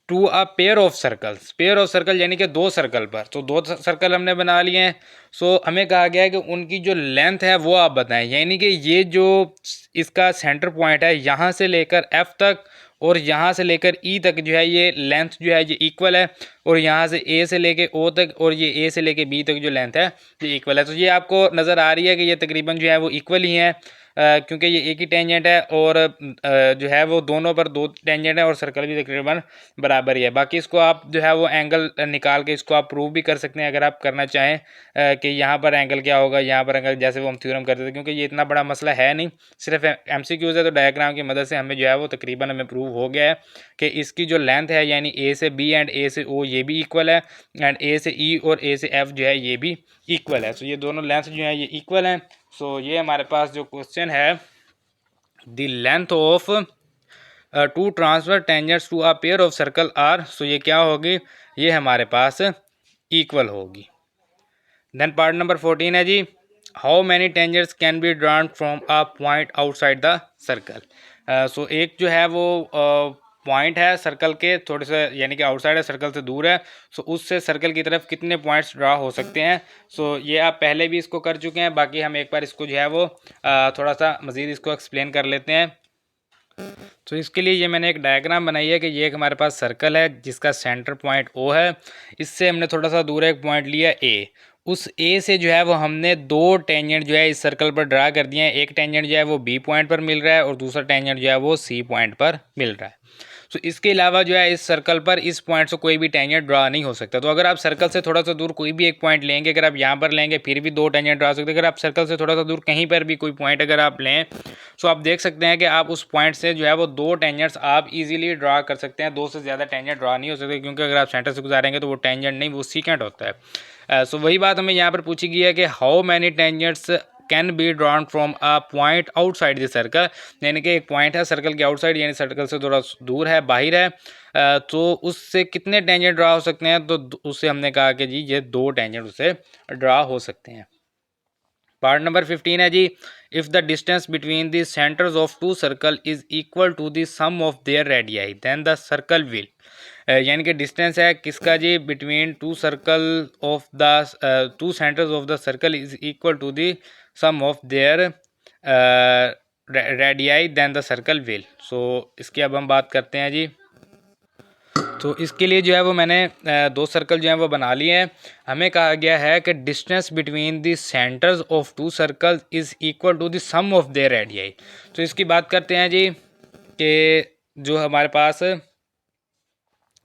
to a pair of circles, pair of circle यानी कि दो सर्कल पर, तो दो सर्कल हमने बना लिए हैं। सो हमें कहा गया है कि उनकी जो लेंथ है वो आप बताएं, यानी कि ये जो इसका सेंटर पॉइंट है यहाँ से लेकर F तक और यहाँ से लेकर E तक जो है ये लेंथ जो है ये इक्वल है, और यहाँ से A से लेके O तक और ये A से लेके B तक जो लेंथ है ये इक्वल है। तो ये आपको नज़र आ रही है कि ये तकरीबन जो है वो इक्वल ही है, क्योंकि ये एक ही टेंजेंट है, और जो है वो दोनों पर दो टेंजेंट है और सर्कल भी तकरीबन बराबर ही है। बाकी इसको आप जो है वो एंगल निकाल के इसको आप प्रूव भी कर सकते हैं अगर आप करना चाहें कि यहाँ पर एंगल क्या होगा, यहाँ पर एंगल, जैसे वो हम थ्योरम करते थे, क्योंकि ये इतना बड़ा मसला है नहीं, सिर्फ MCQs है, तो डायग्राम की मदद से हमें जो है वो तकरीबन हमें प्रूव हो गया है कि इसकी जो लेंथ है यानी A से B एंड A से O ये भी इक्वल है, एंड A से E और A से F जो है ये भी इक्वल है। सो ये दोनों लेंथ जो है ये इक्वल हैं। सो ये हमारे पास जो क्वेश्चन है, the length of two transfer tangents to a pair of circle are, so ये क्या होगी, ये हमारे पास इक्वल होगी। देन पार्ट नंबर 14 है जी, how many tangents can be drawn from a point outside the circle. So एक जो है वो पॉइंट है सर्कल के थोड़े से, यानी कि आउटसाइड है, सर्कल से दूर है, सो उससे सर्कल की तरफ कितने पॉइंट्स ड्रा हो सकते हैं। सो ये आप पहले भी इसको कर चुके हैं, बाकी हम एक बार इसको जो है वो थोड़ा सा मज़ीद इसको एक्सप्लेन कर लेते हैं। तो इसके लिए ये मैंने एक डायग्राम बनाई है कि ये एक हमारे पास सर्कल है जिसका सेंटर पॉइंट O है, इससे हमने थोड़ा सा दूर एक पॉइंट लिया A, उस A से जो है वो हमने दो टेंजेंट जो है इस सर्कल पर ड्रा कर दिए हैं। एक टेंजेंट जो है वो B पॉइंट पर मिल रहा है और दूसरा टेंजेंट जो है वो C पॉइंट पर मिल रहा है। सो इसके अलावा जो है इस सर्कल पर इस पॉइंट से कोई भी टेंजेंट ड्रा नहीं हो सकता। तो अगर आप सर्कल से थोड़ा सा दूर कोई भी एक पॉइंट लेंगे, अगर आप यहाँ पर लेंगे फिर भी दो टेंजेंट ड्रा हो सकते हैं। अगर आप सर्कल से थोड़ा सा दूर कहीं पर भी कोई पॉइंट अगर आप लें, सो आप देख सकते हैं कि आप उस पॉइंट से जो है वो दो टेंजेंट्स आप इजीली ड्रा कर सकते हैं। दो से ज़्यादा टेंजेंट ड्रा नहीं हो सकते, क्योंकि अगर आप सेंटर से गुजारेंगे तो वो टेंजेंट नहीं, वो सीकेंट होता है। सो वही बात हमें यहाँ पर पूछी गई है कि how many tangents can be drawn from a point outside the circle, यानी कि एक पॉइंट है सर्कल के आउटसाइड, यानी सर्कल से थोड़ा दूर है, बाहर है, तो उससे कितने टेंजेंट ड्रा हो सकते हैं। तो उससे हमने कहा कि जी ये दो टेंजेंट उससे ड्रा हो सकते हैं। पार्ट नंबर 15 है जी, if the distance between the centres of two circle is equal to the sum of their radii then the circle will, यानी कि डिस्टेंस है किसका जी, between two circle of the two centres of the circle is equal to the sum of their radii then the circle will. So इसकी अब हम बात करते हैं जी। तो इसके लिए जो है वो मैंने दो सर्कल जो हैं वो बना लिए हैं। हमें कहा गया है कि distance between the centres of two circle is equal to the sum of their radii. तो इसकी बात करते हैं जी कि जो हमारे पास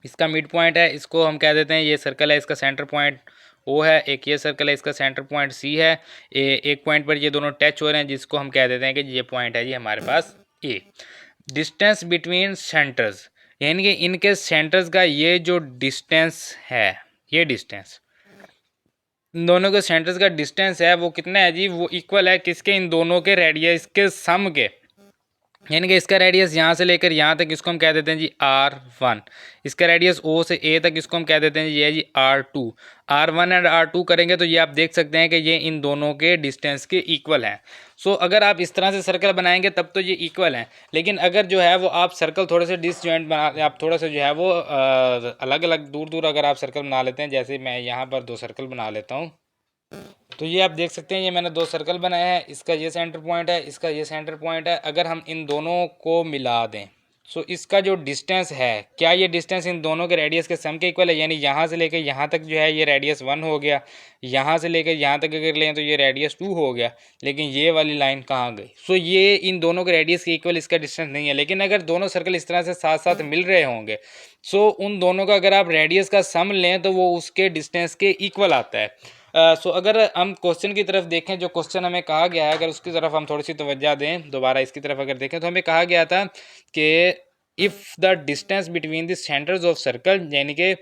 इसका मिड पॉइंट है, इसको हम कह देते हैं ये सर्कल है, इसका सेंटर पॉइंट O है, एक ये सर्कल है, इसका सेंटर पॉइंट C है, एक पॉइंट पर ये दोनों टच हो रहे हैं जिसको हम कह देते हैं कि ये पॉइंट है जी हमारे पास ए डिस्टेंस बिटवीन सेंटर्स, यानी कि इनके सेंटर्स का ये जो डिस्टेंस है, ये डिस्टेंस इन दोनों के सेंटर्स का डिस्टेंस है वो कितना है जी, वो इक्वल है किसके, इन दोनों के रेडियस के सम के। यानी कि इसका रेडियस यहाँ से लेकर यहाँ तक इसको हम कह देते हैं जी R1, इसका रेडियस O से A तक इसको हम कह देते हैं जी ये जी R2। R1 एंड R2 करेंगे तो ये आप देख सकते हैं कि ये इन दोनों के डिस्टेंस के इक्वल हैं। सो अगर आप इस तरह से सर्कल बनाएंगे तब तो ये इक्वल हैं, लेकिन अगर जो है वो आप सर्कल थोड़े से डिसजॉइंट बना, आप थोड़ा सा जो है वो अलग अलग दूर दूर अगर आप सर्कल बना लेते हैं, जैसे मैं यहाँ पर 2 सर्कल बना लेता हूँ, तो ये आप देख सकते हैं ये मैंने 2 सर्कल बनाए हैं, इसका ये सेंटर पॉइंट है, इसका ये सेंटर पॉइंट है। अगर हम इन दोनों को मिला दें सो इसका जो डिस्टेंस है, क्या ये डिस्टेंस इन दोनों के रेडियस के सम के इक्वल है, यानी यहाँ से लेकर यहाँ तक जो है ये रेडियस 1 हो गया, यहाँ से लेकर यहाँ तक अगर लें तो ये रेडियस 2 हो गया, लेकिन ये वाली लाइन कहाँ गई। सो ये इन दोनों के रेडियस के इक्वल इसका डिस्टेंस नहीं है। लेकिन अगर दोनों सर्कल इस तरह से साथ साथ मिल रहे होंगे सो उन दोनों का अगर आप रेडियस का सम लें तो वो उसके डिस्टेंस के इक्वल आता है। सो अगर हम क्वेश्चन की तरफ देखें, जो क्वेश्चन हमें कहा गया है, अगर उसकी तरफ हम थोड़ी सी तवज्जो दें, दोबारा इसकी तरफ अगर देखें तो हमें कहा गया था कि if the distance between the centres of circle, यानी कि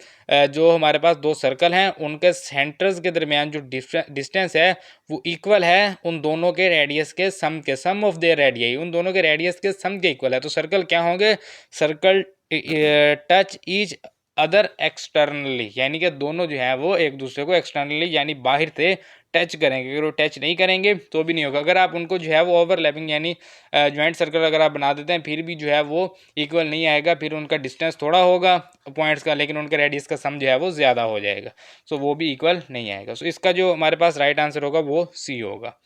जो हमारे पास 2 सर्कल हैं उनके सेंटर्स के दरमियान जो डिस्टेंस है वो इक्वल है उन दोनों के रेडियस के सम ऑफ देयर रेडियस, उन दोनों के रेडियस के सम के इक्वल है। तो सर्कल क्या होंगे, circle touch each other externally, यानी कि दोनों जो है वो एक दूसरे को एक्सटर्नली यानी बाहर से टच करेंगे। अगर वो टच नहीं करेंगे तो भी नहीं होगा। अगर आप उनको जो है वो ओवरलैपिंग यानी ज्वाइंट सर्कल अगर आप बना देते हैं फिर भी जो है वो इक्वल नहीं आएगा, फिर उनका डिस्टेंस थोड़ा होगा पॉइंट्स का, लेकिन उनके रेडियस का सम जो है वो ज़्यादा हो जाएगा, सो वो भी इक्वल नहीं आएगा। सो इसका जो हमारे पास राइट आंसर होगा वो सी होगा।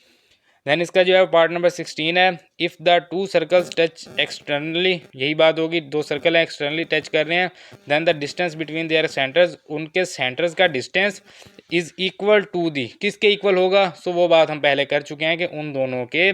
देन इसका जो है पार्ट नंबर 16 है, if the 2 circles touch externally, यही बात होगी, 2 सर्कल हैं एक्सटर्नली टच कर रहे हैं, then the distance between their centres, उनके सेंटर्स का distance is equal to the, किसके इक्वल होगा, सो वो बात हम पहले कर चुके हैं कि उन दोनों के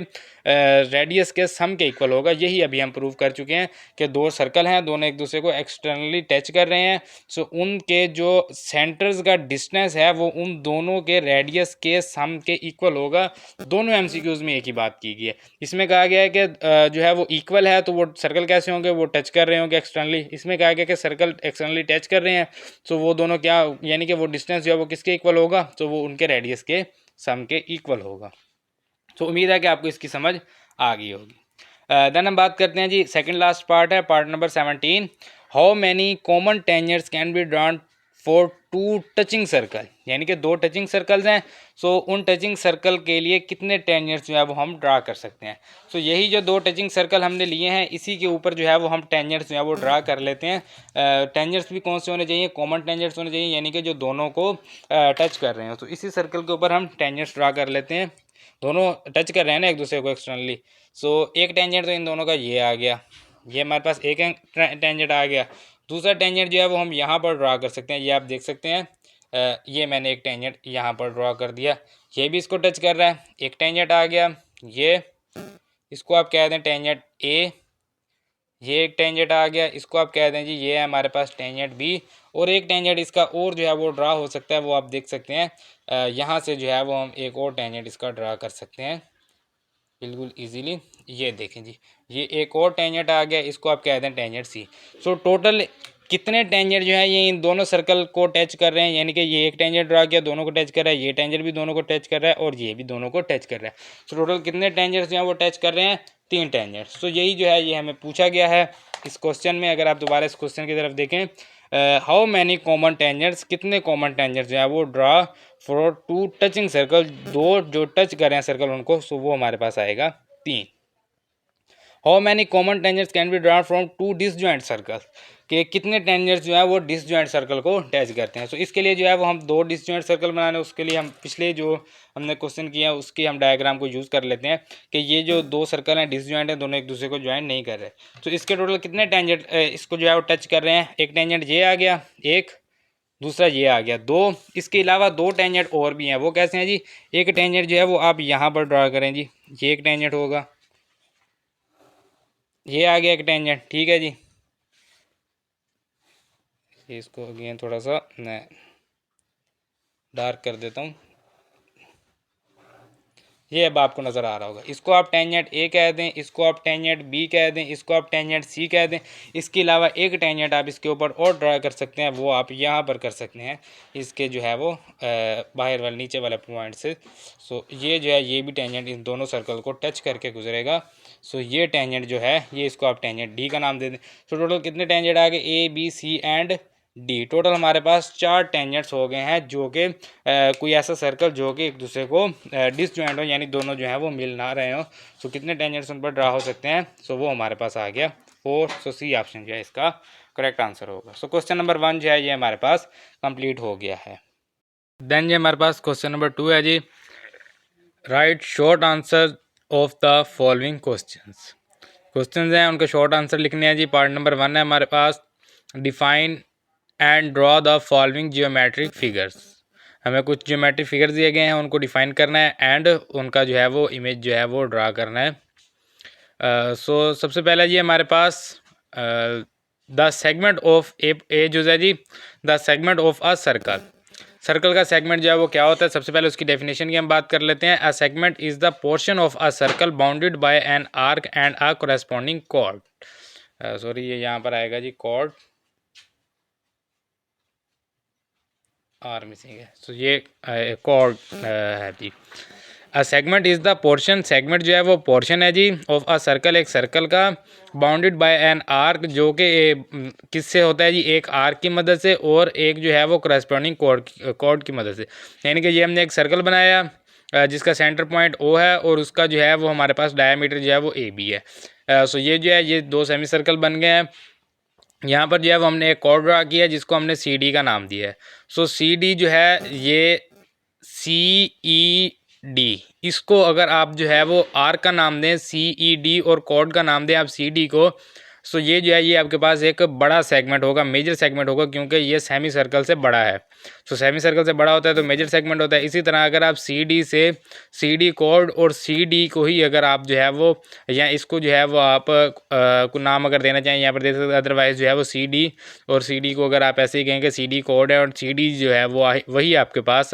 रेडियस के सम के इक्वल होगा। यही अभी हम प्रूव कर चुके हैं कि 2 सर्कल हैं, दोनों एक दूसरे को एक्सटर्नली टच कर रहे हैं, सो उनके जो सेंटर्स का डिस्टेंस है वो उन दोनों के रेडियस के सम के इक्वल होगा। दोनों एमसीक्यूज में एक ही बात की गई है। इसमें कहा गया है कि जो है वो इक्वल है तो वो सर्कल कैसे होंगे, वो टच कर रहे होंगे एक्सटर्नली। इसमें कहा गया कि सर्कल एक्सटर्नली टच कर रहे हैं, तो वो दोनों क्या, यानी कि वो डिस्टेंस जो है वो किसके इक्वल होगा, तो वो उनके रेडियस के सम के इक्वल होगा। तो उम्मीद है कि आपको इसकी समझ आ गई होगी। देन हम बात करते हैं जी, सेकंड लास्ट पार्ट है, part number 17, how many common tangents can be drawn for 2 touching circle, यानी कि 2 टचिंग सर्कल्स हैं, सो उन टचिंग सर्कल के लिए कितने टेंजेंट्स जो है वो हम ड्रा कर सकते हैं। सो यही जो 2 टचिंग सर्कल हमने लिए हैं इसी के ऊपर जो है वो हम टेंजेंट्स जो है वो ड्रा कर लेते हैं। टेंजेंट्स भी कौन से होने चाहिए, कॉमन टेंजेंट्स होने चाहिए, यानी कि जो दोनों को टच कर रहे हैं। तो इसी सर्कल के ऊपर हम टेंजेंट्स ड्रा कर लेते हैं, दोनों टच कर रहे हैं ना एक दूसरे को एक्सटर्नली। सो एक टेंजेंट तो इन दोनों का ये आ गया, ये हमारे पास एक टेंजेंट आ गया। दूसरा टेंजेंट जो है वो हम यहाँ पर ड्रा कर सकते हैं, ये आप देख सकते हैं, ये मैंने एक टेंजेंट यहाँ पर ड्रा कर दिया, ये भी इसको टच कर रहा है। एक टेंजेंट आ गया, ये इसको आप कह दें टेंजेंट ए, ये एक टेंजेंट आ गया, इसको आप कह दें जी ये है हमारे पास टेंजेंट बी। और एक टेंजेंट इसका और जो है वो ड्रा हो सकता है, वो आप देख सकते हैं, यहाँ से जो है वो हम एक और टेंजेंट इसका ड्रा कर सकते हैं बिल्कुल इजीली। ये देखें जी, ये एक और टेंजेंट आ गया, इसको आप कह दें टेंजेंट सी। सो टोटल कितने टेंजेंट जो है ये इन दोनों सर्कल को टच कर रहे हैं, यानी कि ये एक टेंजेंट ड्रा किया दोनों को टच कर रहा है, ये टेंजेंट भी दोनों को टच कर रहा है और ये भी दोनों को टच कर रहा है। सो टोटल कितने टेंजेंट्स जो हैं वो टच कर रहे हैं, 3 टेंजेंट्स। सो यही जो है ये हमें पूछा गया है इस क्वेश्चन में। अगर आप दोबारा इस क्वेश्चन की तरफ देखें, हाउ मैनी कॉमन टेंजेंट्स, कितने कॉमन टेंजेंट्स जो है वो ड्रा फॉर 2 टचिंग सर्कल, 2 जो टच कर रहे हैं सर्कल उनको, सो वो हमारे पास आएगा 3। How many common tangents can B draw from 2 disjoint circle, कि कितने टेंजेंट्स जो है वो डिसजॉइंट सर्कल को टच करते हैं। सो इसके लिए जो है वो हम 2 डिसजॉइंट सर्कल बनाने, उसके लिए हम पिछले जो हमने क्वेश्चन किया उसकी हम डायग्राम को यूज़ कर लेते हैं कि ये जो 2 सर्कल हैं डिसजॉइंट हैं, दोनों एक दूसरे को ज्वाइन नहीं कर रहे। तो इसके टोटल कितने टेंजेंट इसको जो है वो टच कर रहे हैं, एक टेंजेंट ये आ गया, एक दूसरा ये आ गया 2। इसके अलावा 2 टेंजेंट और भी हैं, वो कैसे हैं जी, एक टेंजेंट जो है वो आप यहाँ पर ड्रा करें जी, ये एक टेंजेंट होगा, ये आ गया एक टेंजेंट, ठीक है जी। इसको अगेन थोड़ा सा मैं डार्क कर देता हूँ, ये अब आपको नज़र आ रहा होगा। इसको आप टेंजेंट ए कह दें, इसको आप टेंजेंट बी कह दें, इसको आप टेंजेंट सी कह दें। इसके अलावा एक टेंजेंट आप इसके ऊपर और ड्रा कर सकते हैं, वो आप यहाँ पर कर सकते हैं इसके जो है वो बाहर वाले नीचे वाले पॉइंट से। सो ये जो है ये भी टेंजेंट इन दोनों सर्कल को टच करके गुजरेगा। सो ये टेंजेंट जो है ये इसको आप टेंजेंट डी का नाम दे दें। तो टोटल कितने टेंजेंट आ गए, A B C and D. Total हमारे पास 4 टेंजेंट्स हो गए हैं, जो कि कोई ऐसा सर्कल जो कि एक दूसरे को डिसजॉइंट हो, यानी दोनों जो है वो मिल ना रहे हो। सो कितने टेंजेंट्स उन पर ड्रा हो सकते हैं, सो वो हमारे पास आ गया 4। सो सी ऑप्शन जो है इसका करेक्ट आंसर होगा। सो क्वेश्चन नंबर 1 जो है ये हमारे पास कंप्लीट हो गया है। देन जी हमारे पास क्वेश्चन नंबर 2 है जी, write short answer of the following questions. Questions हैं उनके शॉर्ट आंसर लिखने हैं जी। पार्ट नंबर 1 है हमारे पास, define and draw the following geometric figures. हमें कुछ जियोमेट्रिक फिगर्स दिए गए हैं, उनको डिफाइन करना है एंड उनका जो है वो इमेज जो है वो ड्रा करना है। सो सबसे पहला जी हमारे पास द सेगमेंट ऑफ ए जो है जी, the segment of a circle. Circle का सेगमेंट जो है वो क्या होता है, सबसे पहले उसकी डेफिनेशन की हम बात कर लेते हैं। A segment is the portion of a circle bounded by an arc and a corresponding chord. Sorry ये यहाँ पर आएगा जी कॉर्ड, आर मिसिंग है। सो ये कॉर्ड है जी। A segment is the portion, segment जो है वो पोर्शन है जी ऑफ अ सर्कल, एक सर्कल का, बाउंडेड बाय एन आर्क जो कि किससे होता है जी, एक आर्क की मदद से और एक जो है वो करस्पॉन्डिंग कॉर्ड की मदद से। यानी कि ये हमने एक सर्कल बनाया जिसका सेंटर पॉइंट ओ है और उसका जो है वो हमारे पास डायमीटर जो है वो ए बी है। सो ये जो है ये 2 सेमी सर्कल बन गए हैं। यहाँ पर जो है वो हमने एक कॉर्ड ड्रा किया है जिसको हमने सी डी का नाम दिया है। सो सी डी जो है ये सी ई डी, इसको अगर आप जो है वो आर का नाम दें सी ई डी और कॉर्ड का नाम दें आप सी डी को, सो ये जो है ये आपके पास एक बड़ा सेगमेंट होगा, मेजर सेगमेंट होगा, क्योंकि ये सेमी सर्कल से बड़ा है। सो सेमी सर्कल से बड़ा होता है तो मेजर सेगमेंट होता है। इसी तरह अगर आप सी डी से सी डी कॉर्ड और सी डी को ही अगर आप जो है वो या इसको जो है वो आप को नाम अगर देना चाहें यहाँ पर दे सकते, अदरवाइज जो है वो सी डी और सी डी को अगर आप ऐसे ही कहेंगे सी डी कॉर्ड है और सी डी जो है वो वही आपके पास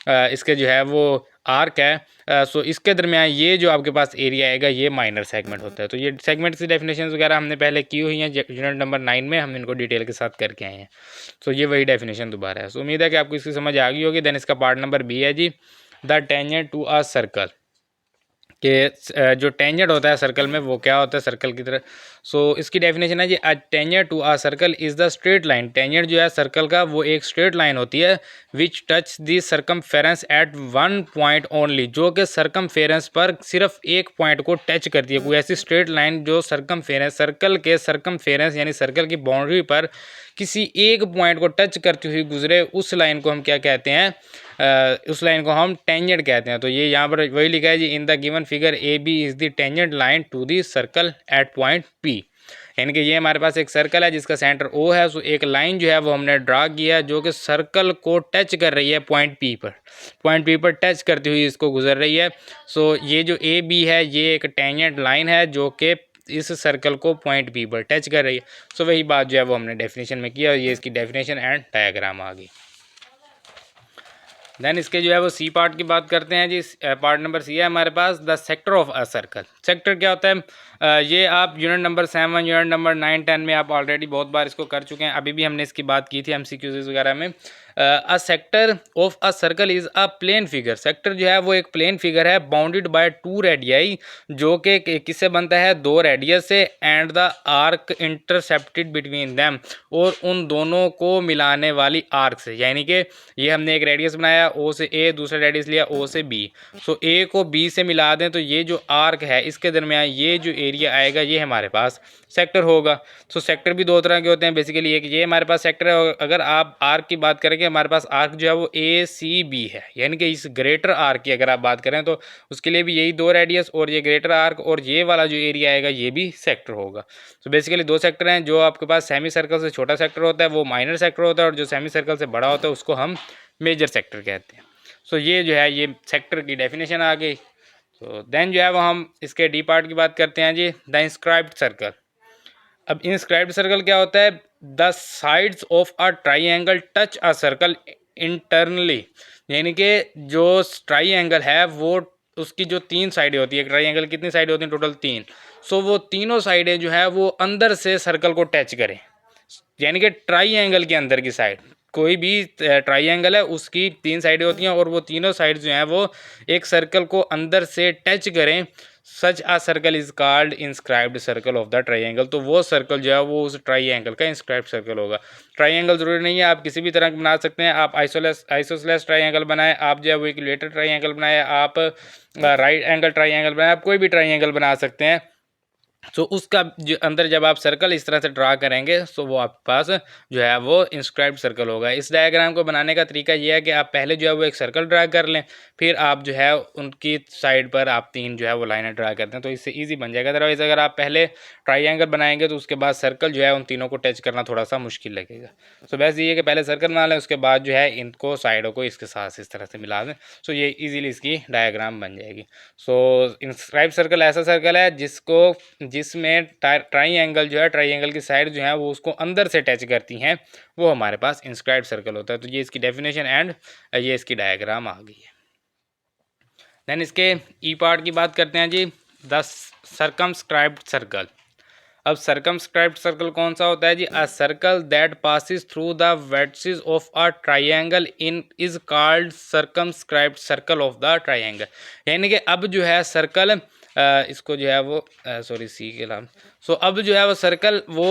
इसके जो है वो आर्क है। सो इसके दरमियान ये जो आपके पास एरिया आएगा ये माइनर सेगमेंट होता है। तो ये सेगमेंट्स की डेफिनेशन वगैरह हमने पहले की हुई हैं, यूनिट नंबर 9 में हम इनको डिटेल के साथ करके आए हैं। सो ये वही डेफिनेशन दोबारा है। सो उम्मीद है कि आपको इसकी समझ आ गई होगी। देन इसका पार्ट नंबर बी है जी, the tangent to a circle, कि जो टेंजेंट होता है सर्कल में वो क्या होता है सर्कल की तरह। सो इसकी डेफिनेशन है जी, a tangent to a circle is the straight line. Tangent जो है सर्कल का वो एक स्ट्रेट लाइन होती है which touch the circumference at one point only, जो कि सर्कमफेरेंस पर सिर्फ एक पॉइंट को टच करती है। कोई ऐसी स्ट्रेट लाइन जो सर्कमफेरेंस सर्कल के सर्कमफेरेंस यानी सर्कल की बाउंड्री पर किसी एक पॉइंट को टच करती हुई गुजरे, उस लाइन को हम क्या कहते हैं, उस लाइन को हम टेंजेंट कहते हैं। तो ये यहाँ पर वही लिखा है जी, in the given figure A B is the tangent line to the circle at point P. यानी कि ये हमारे पास एक सर्कल है जिसका सेंटर ओ है। सो एक लाइन जो है वो हमने ड्रा किया जो कि सर्कल को टच कर रही है पॉइंट पी पर, पॉइंट पी पर टच करती हुई इसको गुजर रही है। सो ये जो ए बी है ये एक टेंजेंट लाइन है जो कि इस सर्कल को पॉइंट पी पर टच कर रही है। सो वही बात जो है वो हमने डेफिनेशन में किया और ये इसकी डेफिनेशन एंड डायग्राम आ गई। देन इसके जो है वो सी पार्ट की बात करते हैं जी। पार्ट नंबर सी है हमारे पास, the sector of a circle. Sector क्या होता है, ये आप यूनिट नंबर 7 यूनिट नंबर 9 10 में आप ऑलरेडी बहुत बार इसको कर चुके हैं। अभी भी हमने इसकी बात की थी एमसीक्यूज वगैरह में। A sector of a circle is a plane figure. Sector जो है वो एक प्लेन फिगर है बाउंडेड बाय 2 रेडियाई, जो कि किससे बनता है, 2 रेडियस से, and the arc intercepted between them, और उन दोनों को मिलाने वाली आर्क से। यानी कि ये हमने एक रेडियस बनाया ओ से ए, दूसरा रेडियस लिया ओ से बी। सो ए को बी से मिला दें तो ये जो आर्क है इसके दरमियान ये जो एरिया आएगा ये हमारे पास सेक्टर होगा। सो सेक्टर भी 2 तरह के होते हैं बेसिकली, एक ये हमारे पास सेक्टर है। और अगर आप आर्क की बात करें कि हमारे पास आर्क जो है वो ए सी बी है, यानी कि इस ग्रेटर आर्क की अगर आप बात करें तो उसके लिए भी यही 2 रेडियस और ये ग्रेटर आर्क और ये वाला जो एरिया आएगा ये भी सेक्टर होगा। तो बेसिकली 2 सेक्टर हैं। जो आपके पास सेमी सर्कल से छोटा सेक्टर होता है वो माइनर सेक्टर होता है और जो सेमी सर्कल से बड़ा होता है उसको हम मेजर सेक्टर कहते हैं। सो ये जो है ये सेक्टर की डेफिनेशन आ गई। तो देन जो है वो हम इसके डी पार्ट की बात करते हैं जी, द इंस्क्राइब्ड सर्कल। अब इंस्क्राइब्ड सर्कल क्या होता है, the sides of a triangle touch a circle internally. यानी कि जो ट्राइंगल है वो उसकी जो 3 साइडें होती है, एक ट्राइंगल कितनी साइडें होती हैं, टोटल 3। सो वो तीनों साइडें जो है वो अंदर से सर्कल को टच करें, यानी कि ट्राइंगल के अंदर की साइड, कोई भी ट्राइंगल है उसकी 3 साइडें होती हैं और वो तीनों साइड जो हैं वो एक सर्कल को अंदर से टच करें। Such a circle is called inscribed circle of the triangle. तो वो सर्कल जो है वो उस ट्राइंगल का इंस्क्राइब्ड सर्कल होगा। ट्राइंगल जरूरी नहीं है, आप किसी भी तरह का बना सकते हैं। आप आइसोसेलेस ट्राइंगल बनाए, आप जो है वो इक्विलेटरल ट्राइंगल बनाए, आप राइट एंगल ट्राइंगल बनाए, आप कोई भी ट्राइंगल बना सकते हैं। तो उसका जो अंदर जब आप सर्कल इस तरह से ड्रा करेंगे तो वो आपके पास जो है वो इंस्क्राइब्ड सर्कल होगा। इस डायग्राम को बनाने का तरीका ये है कि आप पहले जो है वो एक सर्कल ड्रा कर लें, फिर आप जो है उनकी साइड पर आप 3 जो है वो लाइनें ड्रा करते हैं, तो इससे ईजी बन जाएगा। अदरवाइज़ अगर आप पहले ट्राइंगल बनाएंगे तो उसके बाद सर्कल जो है उन तीनों को टच करना थोड़ा सा मुश्किल लगेगा। सो बस ये है कि पहले सर्कल बना लें, उसके बाद जो है इनको साइडों को इसके साथ इस तरह से मिला दें, सो ये ईजिली इसकी डायग्राम बन जाएगी। सो इंस्क्राइब्ड सर्कल ऐसा सर्कल है जिसमें ट्राइंगल जो है, ट्राइंगल की साइड जो है वो उसको अंदर से टच करती हैं, वो हमारे पास इंस्क्राइब्ड सर्कल होता है। तो ये इसकी डेफिनेशन एंड ये इसकी डायग्राम आ गई है। देन इसके ई पार्ट की बात करते हैं जी, द सर्कमस्क्राइब्ड सर्कल। अब सर्कमस्क्राइब्ड सर्कल कौन सा होता है जी? A circle that passes through the vertices of a triangle in is called circumscribed circle of the triangle. यानी कि अब जो है सर्कल इसको जो है वो सॉरी सी के नाम, सो अब जो है वो सर्कल वो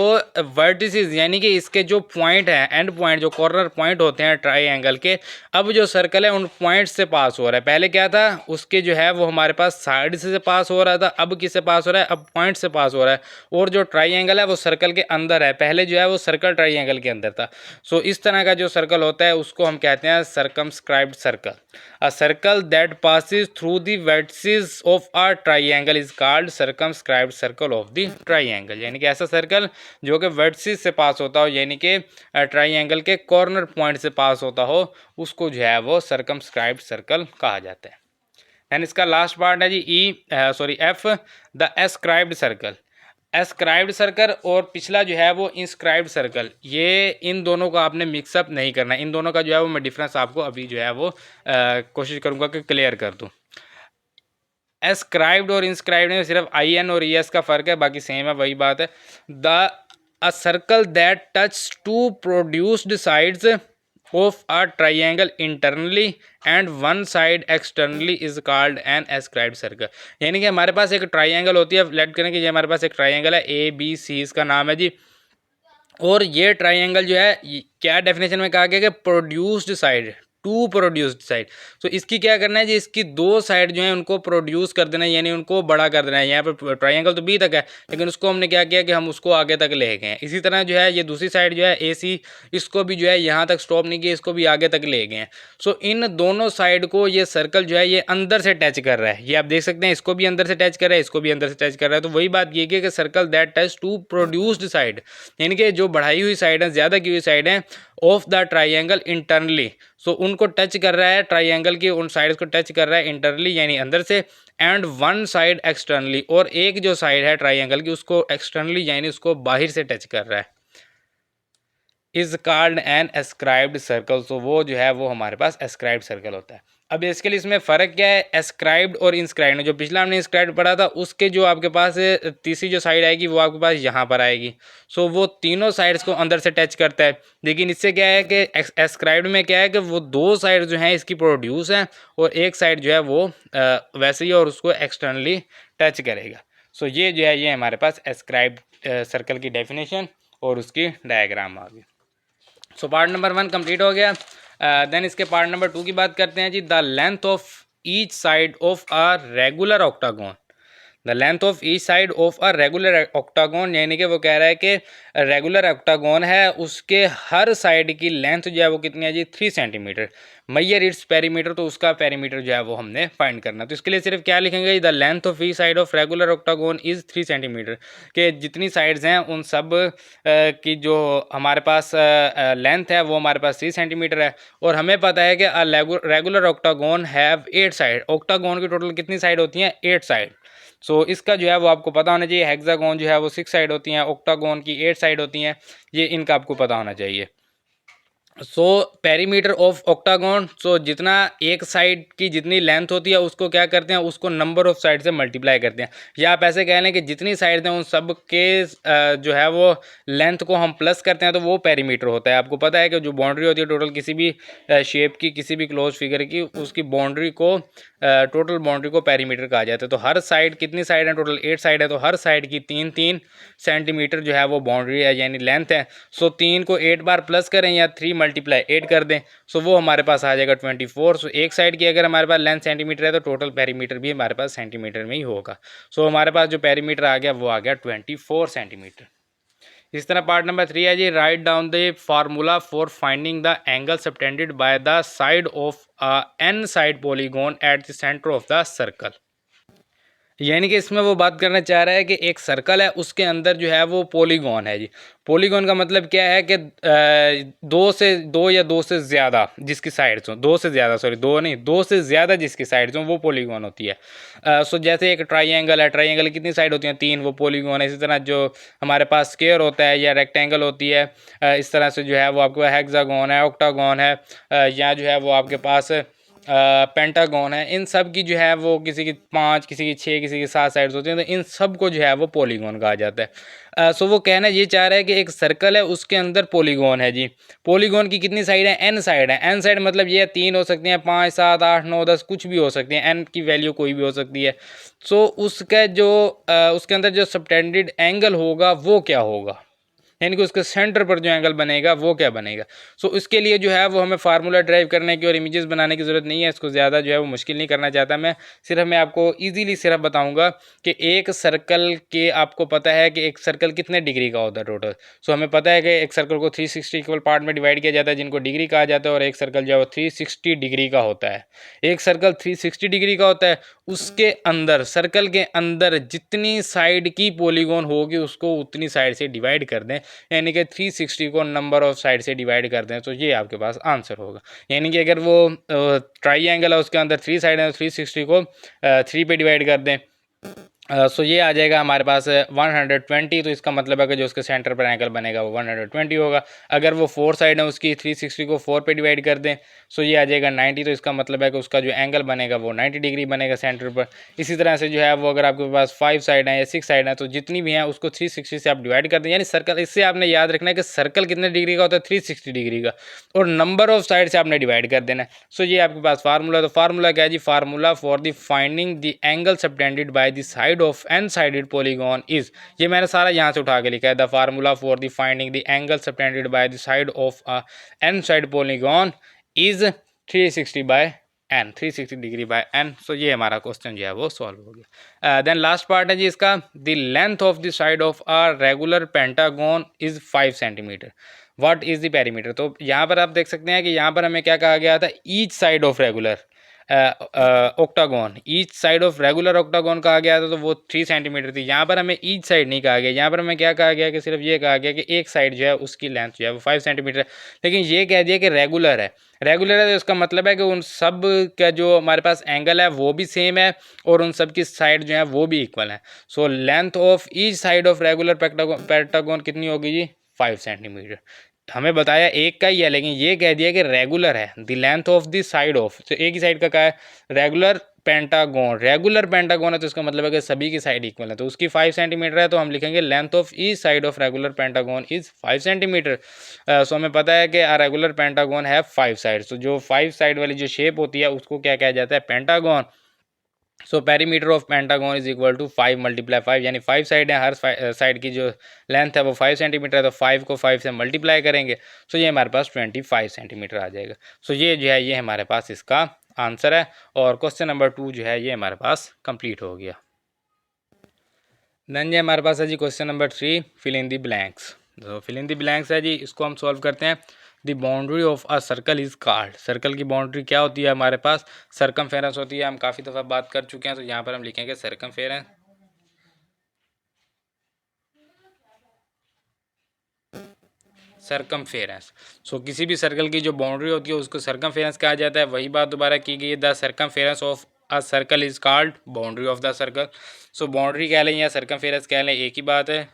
वर्टिसेस यानी कि इसके जो पॉइंट हैं, एंड पॉइंट जो कॉर्नर पॉइंट होते हैं ट्राइंगल के, अब जो सर्कल है उन पॉइंट से पास हो रहा है। पहले क्या था, उसके जो है वो हमारे पास साइड से पास हो रहा था, अब किससे पास हो रहा है, अब पॉइंट से पास हो रहा है। और जो ट्राइंगल है वो सर्कल के अंदर है, पहले जो है वो सर्कल ट्राइंगल के अंदर था। सो इस तरह का जो सर्कल होता है उसको हम कहते हैं circumscribed circle. A circle that passes through the vertices of a triangle is called circumscribed circle of the triangle. यानी कि ऐसा सर्कल जो कि वर्टिसेस से पास होता हो, यानी कि ट्राइंगल के कॉर्नर पॉइंट से पास होता हो, उसको जो है वो सर्कमस्क्राइब्ड सर्कल कहा जाता है। एंड इसका लास्ट पार्ट है जी F, the escribed circle. Escribed circle और पिछला जो है वो इंस्क्राइब्ड सर्कल, ये इन दोनों को आपने मिक्सअप नहीं करना। इन दोनों का जो है वो मैं डिफरेंस आपको अभी जो है वो कोशिश करूंगा कि क्लियर कर दूं। एस्क्राइब्ड और इंस्क्राइब्ड में सिर्फ आई एन और ई एस का फ़र्क है, बाकी सेम है, वही बात है। The a circle that touch two produced sides of a triangle internally and one side externally is called an escribed circle. यानी कि हमारे पास एक ट्राइंगल होती है, लेट करें कि ये हमारे पास एक ट्राइंगल है ए बी सी, इसका नाम है जी। और ये ट्राइंगल जो है क्या डेफिनेशन में कहा गया कि produced side to produced side. तो इसकी क्या करना है जी, इसकी 2 साइड जो है उनको प्रोड्यूस कर देना है, यानी उनको बड़ा कर देना है। यहाँ पर ट्राइंगल तो बी तक है, लेकिन उसको हमने क्या किया कि हम उसको आगे तक ले गए हैं। इसी तरह जो है ये दूसरी साइड जो है ए सी, इसको भी जो है यहाँ तक स्टॉप नहीं किया, इसको भी आगे तक ले गए हैं। सो इन दोनों साइड को ये सर्कल जो है ये अंदर से टच कर रहा है। ये आप देख सकते हैं, इसको भी अंदर से टच कर रहा है, इसको भी अंदर से टच कर रहा है। तो वही बात ये कि circle that touch two produced side, यानी कि जो बढ़ाई हुई साइड है, ज़्यादा की हुई साइड है ऑफ द ट्राइंगल इंटरनली, सो उनको टच कर रहा है, ट्राइंगल की उन साइड्स को टच कर रहा है इंटरनली यानी अंदर से, एंड वन साइड एक्सटर्नली, और एक जो साइड है ट्राइंगल की उसको एक्सटर्नली यानी उसको बाहर से टच कर रहा है, is called an escribed circle. तो वो जो है वो हमारे पास एस्क्राइब्ड सर्कल होता है। अब इसके लिए इसमें फ़र्क क्या है, एस्क्राइब्ड और इंस्क्राइब्ड। जो पिछला हमने इंस्क्राइब्ड पढ़ा था उसके जो आपके पास तीसरी जो साइड आएगी वो आपके पास यहाँ पर आएगी। सो वो तीनों साइड्स को अंदर से टच करता है। लेकिन इससे क्या है कि एस्क्राइब्ड में क्या है कि वो 2 साइड जो हैं इसकी प्रोड्यूस हैं और एक साइड जो है वो वैसे ही और उसको एक्सटर्नली टच करेगा। सो ये जो है ये हमारे पास एस्क्राइब्ड सर्कल की डेफिनेशन और उसकी डायग्राम आ गई। सो पार्ट नंबर 1 कंप्लीट हो गया। देन इसके पार्ट नंबर 2 की बात करते हैं जी, the length of each side of a regular octagon. The length of each side of a regular octagon, यानी कि वो कह रहा है कि रेगुलर ऑक्टागोन है उसके हर साइड की लेंथ जो है वो कितनी है जी, 3 सेंटीमीटर। मैयर इट्स पेरीमीटर, तो उसका पेरीमीटर जो है वो हमने फाइंड करना। तो इसके लिए सिर्फ क्या लिखेंगे, the length of each side of regular octagon is 3 centimetre, कि जितनी साइड्स हैं उन सब की जो हमारे पास लेंथ है वो हमारे पास 3 सेंटीमीटर है। और हमें पता है कि regular octagon have 8 side. Octagon की टोटल कितनी साइड होती हैं, 8 साइड। सो इसका जो है वो आपको पता होना चाहिए। हेक्सागोन जो है वो 6 साइड होती हैं, ऑक्टागोन की 8 साइड होती हैं, ये इनका आपको पता होना चाहिए। सो पेरीमीटर ऑफ ऑक्टागोन, सो जितना एक साइड की जितनी लेंथ होती है उसको क्या करते हैं, उसको नंबर ऑफ साइड से मल्टीप्लाई करते हैं, या आप ऐसे कह लें कि जितनी साइड हैं उन सब के जो है वो लेंथ को हम प्लस करते हैं तो वो पेरीमीटर होता है। आपको पता है कि जो बाउंड्री होती है टोटल किसी भी शेप की, किसी भी क्लोज फिगर की, उसकी बाउंड्री को टोटल बाउंड्री को पेरीमीटर कहा जाता है। तो हर साइड कितनी साइड है, टोटल 8 साइड है, तो हर साइड की 3-3 सेंटीमीटर जो है वो बाउंड्री है यानी लेंथ है। सो 3 को 8 बार प्लस करें या 3 मल्टीप्लाई 8 कर दें, सो वो हमारे पास आ जाएगा 24। सो एक साइड की अगर हमारे पास लेंथ सेंटीमीटर है तो टोटल पेरीमीटर भी हमारे पास सेंटीमीटर में ही होगा। सो हमारे पास जो पेरीमीटर आ गया वो आ गया 24 सेंटीमीटर। इस तरह पार्ट नंबर 3 है जी, write down the formula for finding the angle subtended by the side of an side polygon at the centre of the circle. यानी कि इसमें वो बात करना चाह रहा है कि एक सर्कल है, उसके अंदर जो है वो पॉलीगॉन है जी। पॉलीगॉन का मतलब क्या है कि दो या दो से ज़्यादा जिसकी साइड्स हों, दो से ज़्यादा, सॉरी दो नहीं, दो से ज़्यादा जिसकी साइड्स हों वो पॉलीगॉन होती है। सो जैसे एक ट्राइंगल है, ट्राइंगल कितनी साइड होती हैं, 3, वो पॉलीगॉन है। इसी तरह जो हमारे पास स्क्वायर होता है या रेक्टेंगल होती है, इस तरह से जो है वो आपके पास हेक्सागोन है, ऑक्टागोन है, या जो है वो आपके पास पेंटागॉन है। इन सब की जो है वो किसी की 5, किसी की 6, किसी की 7 साइड्स होती हैं, तो इन सब को जो है वो पॉलीगॉन कहा जाता है। सो वो कहना ये चाह रहा है कि एक सर्कल है उसके अंदर पॉलीगॉन है जी। पॉलीगॉन की कितनी साइड है, एन साइड है। एन साइड मतलब ये 3 हो सकती हैं, 5, 7, 8, 9, 10 कुछ भी हो सकती हैं, एन की वैल्यू कोई भी हो सकती है। सो उसका जो उसके अंदर जो सबटेंडेड एंगल होगा वो क्या होगा, यानी कि उसके सेंटर पर जो एंगल बनेगा वो क्या बनेगा। सो इसके लिए जो है वो हमें फार्मूला ड्राइव करने की और इमेजेस बनाने की ज़रूरत नहीं है, इसको ज़्यादा जो है वो मुश्किल नहीं करना चाहता मैं आपको ईजीली सिर्फ बताऊंगा कि एक सर्कल के, आपको पता है कि एक सर्कल कितने डिग्री का होता है टोटल। सो हमें पता है कि एक सर्कल को 360 इक्वल पार्ट में डिवाइड किया जाता है जिनको डिग्री कहा जाता है, और एक सर्कल जो है वो 360 डिग्री का होता है। एक सर्कल 360 डिग्री का होता है, उसके अंदर, सर्कल के अंदर जितनी साइड की पॉलीगॉन होगी उसको उतनी साइड से डिवाइड कर दें, यानी कि 360 को नंबर ऑफ साइड से डिवाइड कर दें, तो ये आपके पास आंसर होगा। यानी कि अगर वो ट्राइंगल है उसके अंदर 3 साइड है तो 360 को 3 पे डिवाइड कर दें, सो ये आ जाएगा हमारे पास 120। तो इसका मतलब है कि जो उसके सेंटर पर एंगल बनेगा वो 120 होगा। अगर वो 4 साइड है उसकी, 360 को 4 पे डिवाइड कर दें, सो ये आ जाएगा 90। तो इसका मतलब है कि उसका जो एंगल बनेगा वो 90 डिग्री बनेगा सेंटर पर। इसी तरह से जो है वो अगर आपके पास 5 साइड है या 6 साइड है तो जितनी भी हैं उसको 360 से आप डिवाइड कर दें, यानी सर्कल, इससे आपने याद रखना है कि सर्कल कितने डिग्री का होता है, 360 डिग्री का, और नंबर ऑफ साइड से आपने डिवाइड कर देना है। सो ये आपके पास फार्मूला। तो फार्मूला क्या है जी, formula for the finding the angle subtended by the side of an sided polygon is, ये मैंने सारा यहाँ से उठा के लिखा है, the formula for the finding the angle subtended by the side of an side polygon is 360 by n, 360 degree by n. So ये हमारा क्वेश्चन जो है वो सॉल्व हो गया। देन लास्ट पार्ट है जी इसका, the length of the side of a regular pentagon is 5 centimetre, what is the perimeter. तो यहाँ पर आप देख सकते हैं कि यहाँ पर हमें क्या कहा गया था, each side of regular octagon, each side of regular octagon कहा गया था, तो वो 3 सेंटीमीटर थी। यहाँ पर हमें ईच साइड नहीं कहा गया, यहाँ पर हमें क्या कहा गया कि सिर्फ ये कहा गया कि एक साइड जो है उसकी लेंथ जो है वो 5 सेंटीमीटर है। लेकिन ये कह दिया कि रेगुलर है, रेगुलर है तो इसका मतलब है कि उन सब का जो हमारे पास एंगल है वो भी सेम है और उन सब की साइड जो है वो भी इक्वल है। So length of each side of regular pentagon कितनी होगी जी, 5 सेंटीमीटर। हमें बताया एक का ही है, लेकिन ये कह दिया कि रेगुलर है, the length of the side of, तो एक ही साइड का क्या है, रेगुलर पेंटागोन, रेगुलर पेंटागोन है तो इसका मतलब है कि सभी की साइड इक्वल है, तो उसकी 5 सेंटीमीटर है, तो हम लिखेंगे length of each side of regular pentagon is 5 centimetre. So हमें पता है कि रेगुलर पेंटागोन है 5 साइड, तो जो 5 साइड वाली जो शेप होती है उसको क्या कहा जाता है, pentagon. So perimeter of pentagon is equal to 5 × 5, यानी 5 साइड है, हर साइड की जो लेंथ है वो 5 सेंटीमीटर है, तो 5 को 5 से मल्टीप्लाई करेंगे, सो ये हमारे पास 25 सेंटीमीटर आ जाएगा। सो ये जो है ये हमारे पास इसका आंसर है, और क्वेश्चन नंबर 2 जो है ये हमारे पास कंप्लीट हो गया। देन ये हमारे पास है जी question number 3, fill in the blanks. तो फिल इन द ब्लैंक्स है जी, इसको हम सॉल्व करते हैं। The boundary of a circle is called, circle की बाउंड्री क्या होती है हमारे पास, सर्कमफेरेंस होती है। हम काफ़ी दफ़ा बात कर चुके हैं, तो यहाँ पर हम लिखेंगे सर्कमफेरेंस। सर्कमफेरेंस, सो किसी भी सर्कल की जो बाउंड्री होती है उसको सर्कमफेरेंस कहा जाता है। वही बात दोबारा की गई है, the circumference of a circle is called boundary of the circle. So boundary कह लें या सर्कमफेरेंस कह लें, एक ही बात है।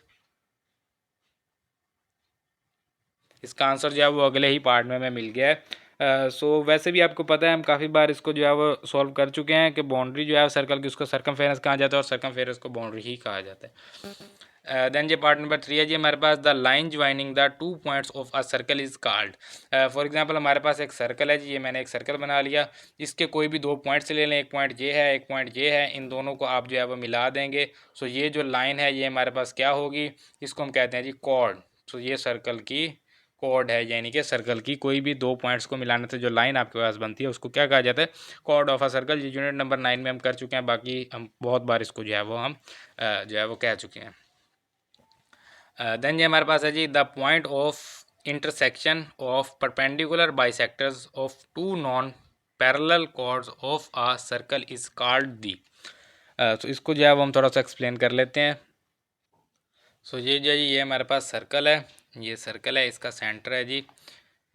इसका आंसर जो है वो अगले ही पार्ट में हमें मिल गया है। सो वैसे भी आपको पता है हम काफ़ी बार इसको जो है वो सॉल्व कर चुके हैं कि बाउंड्री जो है सर्कल की उसको सर्कमफेरेंस कहा जाता है और सर्कमफेरेंस को बाउंड्री ही कहा जाता है। देन ये पार्ट नंबर 3 है जी, हमारे पास the line joining the 2 points of a circle is called. For example हमारे पास एक सर्कल है जी, ये मैंने एक सर्कल बना लिया, इसके कोई भी 2 पॉइंट्स ले लें, एक पॉइंट ये है एक पॉइंट ये है, इन दोनों को आप जो है वो मिला देंगे। सो ये जो लाइन है ये हमारे पास क्या होगी, इसको हम कहते हैं जी कॉर्ड। सो ये सर्कल की कॉर्ड है, यानी कि सर्कल की कोई भी 2 पॉइंट्स को मिलाने से जो लाइन आपके पास बनती है उसको क्या कहा जाता है, कॉर्ड ऑफ अ सर्कल। ये यूनिट नंबर 9 में हम कर चुके हैं, बाकी हम बहुत बार इसको जो है वो हम जो है वो कह चुके हैं। देन ये हमारे पास है जी, the point of intersection of perpendicular bisectors of 2 non parallel chords of a circle is called the. तो इसको जो है वो हम थोड़ा सा एक्सप्लेन कर लेते हैं। सो ये जो ये हमारे पास सर्कल है, ये सर्कल है, इसका सेंटर है जी,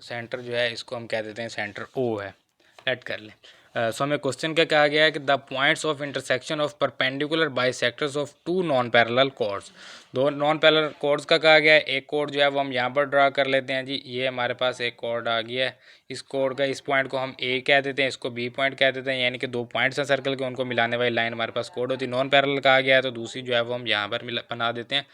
सेंटर जो है इसको हम कह देते हैं सेंटर ओ है, ऐड कर लें। सो हमें क्वेश्चन क्या कहा गया है कि the points of intersection of perpendicular bisectors of 2 non parallel chords. 2 non parallel chords का कहा गया है, एक कॉर्ड जो है वो हम यहाँ पर ड्रा कर लेते हैं जी, ये हमारे पास एक कॉर्ड आ गया है, इस कॉर्ड का इस पॉइंट को हम ए कह देते हैं, इसको बी पॉइंट कह देते हैं, यानी कि 2 पॉइंट्स हैं सर्कल के, उनको मिलाने वाली लाइन हमारे पास कॉर्ड होती है। नॉन पैरेलल कहा गया है तो दूसरी जो है वो हम यहाँ पर बना देते हैं,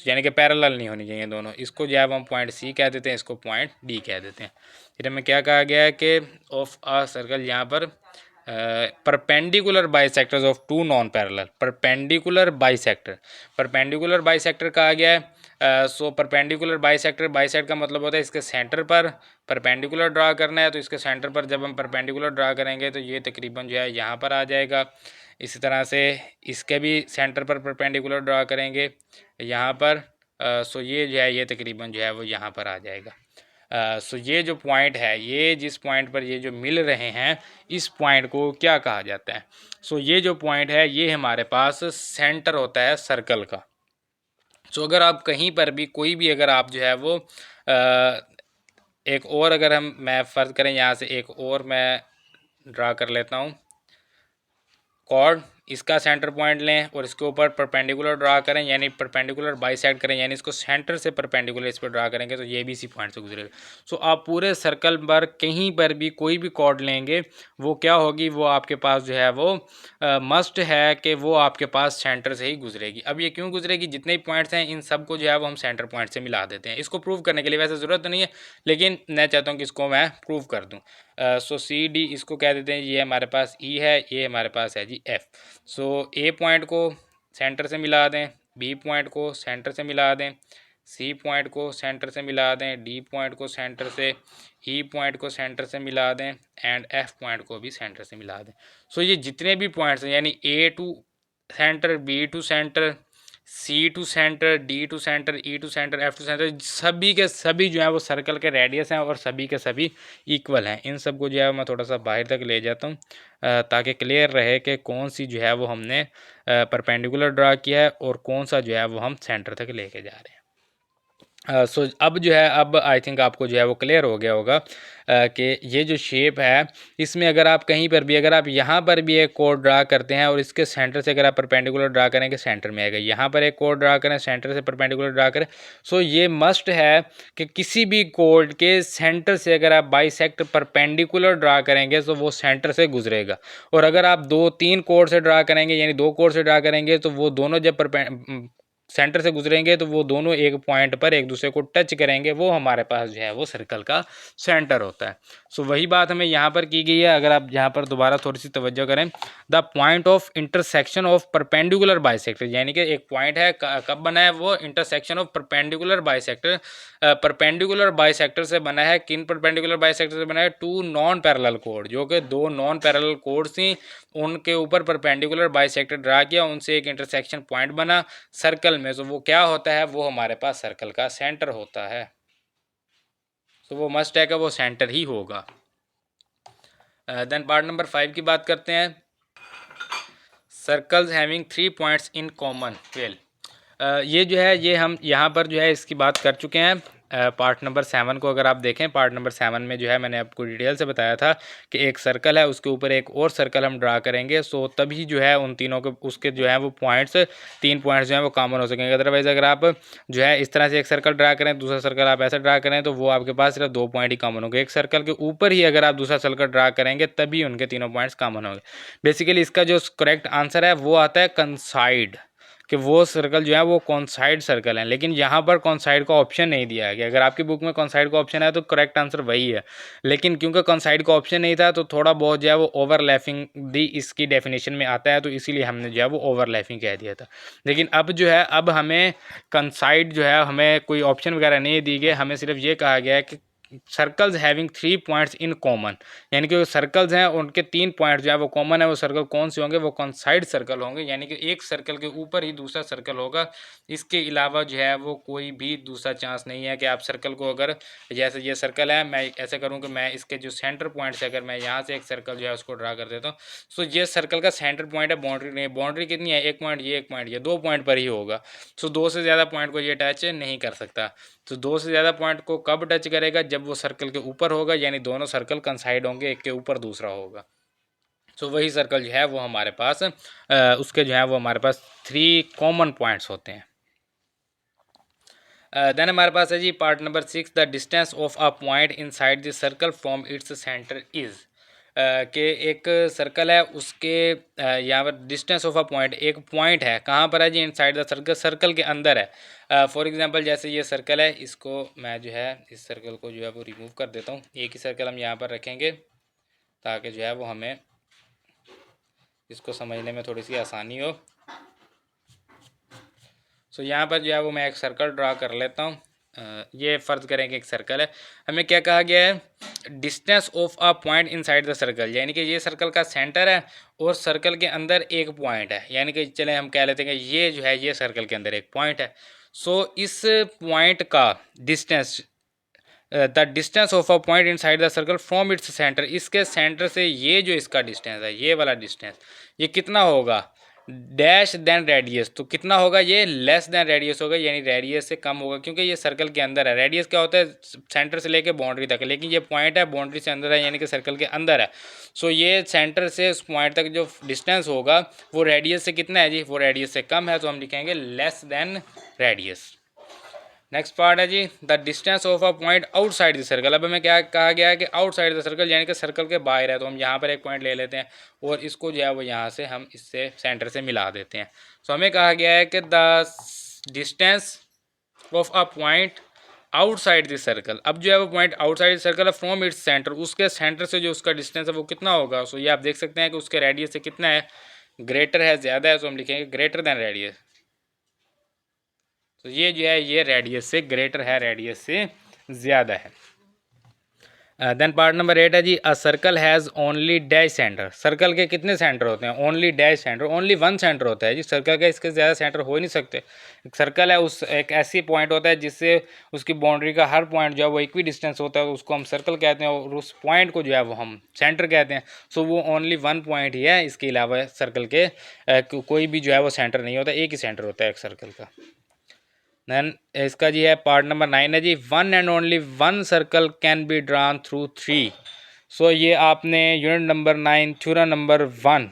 यानी कि पैरेलल नहीं होनी चाहिए दोनों। इसको जो है वो हम पॉइंट सी कह देते हैं, इसको पॉइंट डी कह देते हैं। फिर हमें क्या कहा गया है कि ऑफ अ सर्कल, यहाँ पर perpendicular bisectors of 2 non parallel, perpendicular bisector, perpendicular bisector कहा गया है। सो परपेंडिकुलर बाइसेक्टर, बाइसेक्टर का मतलब होता है इसके सेंटर पर परपेंडिकुलर ड्रा करना है, तो इसके सेंटर पर जब हम परपेंडिकुलर ड्रा करेंगे तो ये तकरीबन जो है यहाँ पर आ जाएगा। इसी तरह से इसके भी सेंटर पर परपेंडिकुलर ड्रा करेंगे यहाँ पर, सो ये जो है ये तकरीबन जो है वो यहाँ पर आ जाएगा। सो ये जो पॉइंट है, ये जिस पॉइंट पर ये जो मिल रहे हैं, इस पॉइंट को क्या कहा जाता है। सो ये जो पॉइंट है ये हमारे पास सेंटर होता है सर्कल का। सो अगर आप कहीं पर भी कोई भी अगर आप जो है वो एक और अगर हम मैं फ़र्ज़ करें यहाँ से एक और मैं ड्रा कर लेता हूँ कॉर्ड, इसका सेंटर पॉइंट लें और इसके ऊपर परपेंडिकुलर ड्रा करें, यानी परपेंडिकुलर बाइसेक्ट करें, यानी इसको सेंटर से परपेंडिकुलर इस पर ड्रा करेंगे तो ये भी इसी पॉइंट से गुजरेगा। सो आप पूरे सर्कल पर कहीं पर भी कोई भी कॉर्ड लेंगे वो क्या होगी, वो आपके पास जो है वो मस्ट है कि वो आपके पास सेंटर से ही गुजरेगी। अब ये क्यों गुजरेगी, जितने भी पॉइंट्स हैं इन सब को जो है वो हम सेंटर पॉइंट से मिला देते हैं। इसको प्रूव करने के लिए वैसे ज़रूरत नहीं है, लेकिन मैं चाहता हूँ कि इसको मैं प्रूव कर दूँ। सो सी डी इसको कह देते हैं, ये हमारे पास ई है, ये हमारे पास है जी एफ। सो ए पॉइंट को सेंटर से मिला दें, बी पॉइंट को सेंटर से मिला दें, सी पॉइंट को सेंटर से मिला दें, डी पॉइंट को सेंटर से, ई पॉइंट को सेंटर से मिला दें एंड एफ पॉइंट को भी सेंटर से मिला दें। सो ये जितने भी पॉइंट्स हैं, यानी A to centre, B to centre, C to centre, D to centre, E to centre, F to centre, सभी के सभी जो है वो सर्कल के रेडियस हैं और सभी के सभी इक्वल हैं। इन सब को जो है मैं थोड़ा सा बाहर तक ले जाता हूँ ताकि क्लियर रहे कि कौन सी जो है वो हमने परपेंडिकुलर ड्रा किया है और कौन सा जो है वो हम सेंटर तक लेके जा रहे हैं। सो अब जो है, अब आई थिंक आपको जो है वो क्लियर हो गया होगा कि ये जो शेप है इसमें अगर आप कहीं पर भी, अगर आप यहाँ पर भी एक कोड ड्रा करते हैं और इसके सेंटर से अगर आप परपेंडिकुलर ड्रा करेंगे सेंटर में आएगा, यहाँ पर एक कोड ड्रा करें सेंटर से परपेंडिकुलर ड्रा करें। सो ये मस्ट है कि किसी भी कोड के सेंटर से अगर आप बाइसेक्ट परपेंडिकुलर ड्रा करेंगे तो वो सेंटर से गुजरेगा, और अगर आप 2-3 कोड से ड्रा करेंगे, यानी 2 कोड से ड्रा करेंगे, तो वो दोनों जब सेंटर से गुजरेंगे तो वो दोनों एक पॉइंट पर एक दूसरे को टच करेंगे, वो हमारे पास जो है वो सर्कल का सेंटर होता है। सो वही बात हमें यहाँ पर की गई है। अगर आप यहाँ पर दोबारा थोड़ी सी तवज्जो करें, the point of intersection of perpendicular bisector, यानी कि एक पॉइंट है, कब बना है वो, intersection of perpendicular bisector, perpendicular bisector से बना है। किन परपेंडिकुलर बाइसेक्टर से बना है, 2 नॉन पैरेलल कोड, जो कि 2 नॉन पैरेलल कोड्स थी, उनके ऊपर परपेंडिकुलर बाइसेक्टर ड्रा किया, उनसे एक इंटरसेक्शन पॉइंट बना सर्कल में। तो वो क्या होता है, वो हमारे पास सर्कल का सेंटर होता है। तो वो मस्ट है कि वो सेंटर ही होगा। देन पार्ट नंबर 5 की बात करते हैं, circles having 3 points in common. Well ये जो है ये हम यहाँ पर जो है इसकी बात कर चुके हैं। पार्ट नंबर 7 को अगर आप देखें, पार्ट नंबर 7 में जो है मैंने आपको डिटेल से बताया था कि एक सर्कल है, उसके ऊपर एक और सर्कल हम ड्रा करेंगे, सो तभी जो है उन तीनों के उसके जो है वो पॉइंट्स, 3 पॉइंट्स जो हैं वो कॉमन हो सकेंगे। अदरवाइज़ अगर आप जो है इस तरह से एक सर्कल ड्रा करें, दूसरा सर्कल आप ऐसा ड्रा करें, तो वो आपके पास सिर्फ 2 पॉइंट ही कॉमन होंगे। एक सर्कल के ऊपर ही अगर आप दूसरा सर्कल ड्रा करेंगे तभी उनके तीनों पॉइंट्स कॉमन होंगे। बेसिकली इसका जो करेक्ट आंसर है वो आता है कंसाइड, कि वो सर्कल जो है वो कॉन्साइड सर्कल है। लेकिन यहाँ पर कॉन्साइड का ऑप्शन नहीं दिया है कि अगर आपकी बुक में कॉन्साइड का ऑप्शन है तो करेक्ट आंसर वही है, लेकिन क्योंकि कॉन्साइड का ऑप्शन नहीं था तो थोड़ा बहुत जो है वो ओवरलैपिंग दी इसकी डेफिनेशन में आता है, तो इसीलिए हमने जो है वो ओवरलैपिंग कह दिया था। लेकिन अब जो है अब हमें कंसाइड जो है हमें कोई ऑप्शन वगैरह नहीं दी गई, हमें सिर्फ ये कहा गया है कि circles having 3 points in common, यानी कि जो सर्कल्स हैं उनके 3 पॉइंट जो है वो कॉमन है। वो सर्कल कौन से होंगे? वो कॉन्साइड सर्कल होंगे, यानी कि एक सर्कल के ऊपर ही दूसरा सर्कल होगा। इसके अलावा जो है वो कोई भी दूसरा चांस नहीं है कि आप सर्कल को, अगर जैसे ये सर्कल है, मैं ऐसे करूँ कि मैं इसके जो सेंटर पॉइंट से अगर मैं यहाँ से एक सर्कल जो है उसको ड्रा कर देता हूँ, सो ये सर्कल का सेंटर पॉइंट है, बाउंड्री नहीं। बाउंड्री कितनी है? 1 पॉइंट, ये 1 पॉइंट, ये 2 पॉइंट पर ही होगा। सो 2 से ज़्यादा पॉइंट को ये टच नहीं कर सकता। तो 2 से ज़्यादा पॉइंट को कब टच करेगा? जब वो सर्कल के ऊपर होगा, यानी दोनों सर्कल कंसाइड होंगे, एक के ऊपर दूसरा होगा। तो वही सर्कल जो है वो हमारे पास उसके जो है वो हमारे पास 3 कॉमन पॉइंट्स होते हैं। देन हमारे पास है जी part number 6, the distance of a point inside the circle from its centre is, कि एक सर्कल है उसके यहाँ पर डिस्टेंस ऑफ अ पॉइंट, एक पॉइंट है, कहाँ पर है जी? इनसाइड द सर्कल, सर्कल के अंदर है। फॉर एग्जांपल जैसे ये सर्कल है, इसको मैं जो है इस सर्कल को जो है वो रिमूव कर देता हूँ। एक ही सर्कल हम यहाँ पर रखेंगे ताकि जो है वो हमें इसको समझने में थोड़ी सी आसानी हो। सो यहाँ पर जो है वो मैं एक सर्कल ड्रा कर लेता हूँ। ये फ़र्ज़ करें कि एक सर्कल है, हमें क्या कहा गया है? Distance of a point inside the circle, यानी कि ये सर्कल का सेंटर है और सर्कल के अंदर एक पॉइंट है, यानी कि चलें हम कह लेते हैं कि ये जो है ये सर्कल के अंदर एक पॉइंट है। सो इस पॉइंट का distance, the distance of a point inside the circle from its centre, इसके सेंटर से ये जो इसका डिस्टेंस है, ये वाला डिस्टेंस, ये कितना होगा? डैश देन रेडियस, तो कितना होगा? ये लेस देन रेडियस होगा, यानी रेडियस से कम होगा, क्योंकि ये सर्कल के अंदर है। रेडियस क्या होता है? सेंटर से लेके बाउंड्री तक, लेकिन ये पॉइंट है बाउंड्री से अंदर है, यानी कि सर्कल के अंदर है। सो ये सेंटर से उस पॉइंट तक जो डिस्टेंस होगा वो रेडियस से कितना है जी? वो रेडियस से कम है, तो हम लिखेंगे less than radius. Next part है जी the distance of a point outside the circle. अब हमें क्या कहा गया है कि आउटसाइड द सर्कल, यानी कि सर्कल के बाहर है, तो हम यहाँ पर एक पॉइंट ले लेते हैं और इसको जो है वो यहाँ से हम इससे सेंटर से मिला देते हैं। सो हमें कहा गया है कि the distance of a point outside the circle. अब जो है वो पॉइंट आउटसाइड द सर्कल है फ्रॉम इट्स सेंटर, उसके सेंटर से जो उसका डिस्टेंस है वो कितना होगा? सो ये आप देख सकते हैं कि उसके रेडियस से कितना है? ग्रेटर है, ज़्यादा है, तो हम लिखेंगे ग्रेटर देन रेडियस। तो ये जो है ये रेडियस से ग्रेटर है, रेडियस से ज़्यादा है। देन पार्ट नंबर 8 है जी a circle has only dash centre. Circle के कितने सेंटर होते हैं? Only dash centre, only 1 centre होता है जी सर्कल का, इसके ज़्यादा सेंटर हो ही नहीं सकते। एक सर्कल है, उस एक ऐसी पॉइंट होता है जिससे उसकी बाउंड्री का हर पॉइंट जो है वो इक्वी डिस्टेंस होता है, उसको हम सर्कल कहते हैं, और उस पॉइंट को जो है वो हम सेंटर कहते हैं। सो वो ओनली 1 पॉइंट ही है, इसके अलावा सर्कल के कोई भी जो है वो सेंटर नहीं होता, एक ही सेंटर होता है एक सर्कल का। देन इसका जी है पार्ट नंबर 9 है जी one and only one circle can be drawn through 3। So ये आपने unit number 9 theorem number 1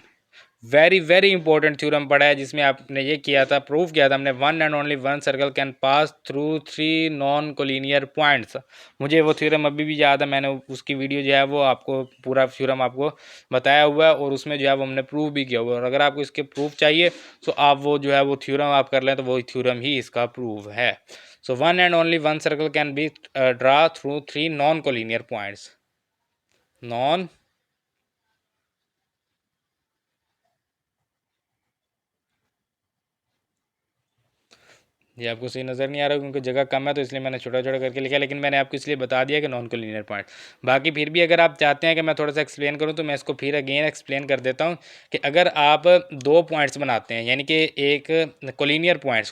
very important theorem पढ़ा है, जिसमें आपने ये किया था, प्रूव किया था हमने, one and only one circle can pass through 3 non collinear points. मुझे वो थ्योरम अभी भी याद है, मैंने उसकी वीडियो जो है वो आपको पूरा थ्योरम आपको बताया हुआ है और उसमें जो है वो हमने प्रूव भी किया हुआ है। और अगर आपको इसके प्रूफ चाहिए तो आप वो जो है वो थ्योरम आप कर लें, तो वही थ्योरम ही इसका प्रूव है। So one and only one circle can B draw through 3 non collinear points. Non ये आपको सही नज़र नहीं आ रहा क्योंकि जगह कम है, तो इसलिए मैंने छोटा छोटा करके लिखा, लेकिन मैंने आपको इसलिए बता दिया कि नॉन कोलिनियर पॉइंट। बाकी फिर भी अगर आप चाहते हैं कि मैं थोड़ा सा एक्सप्लेन करूं तो मैं इसको फिर अगेन एक्सप्लेन कर देता हूं कि अगर आप 2 पॉइंट्स बनाते हैं, यानी कि एक कोलिनियर पॉइंट्स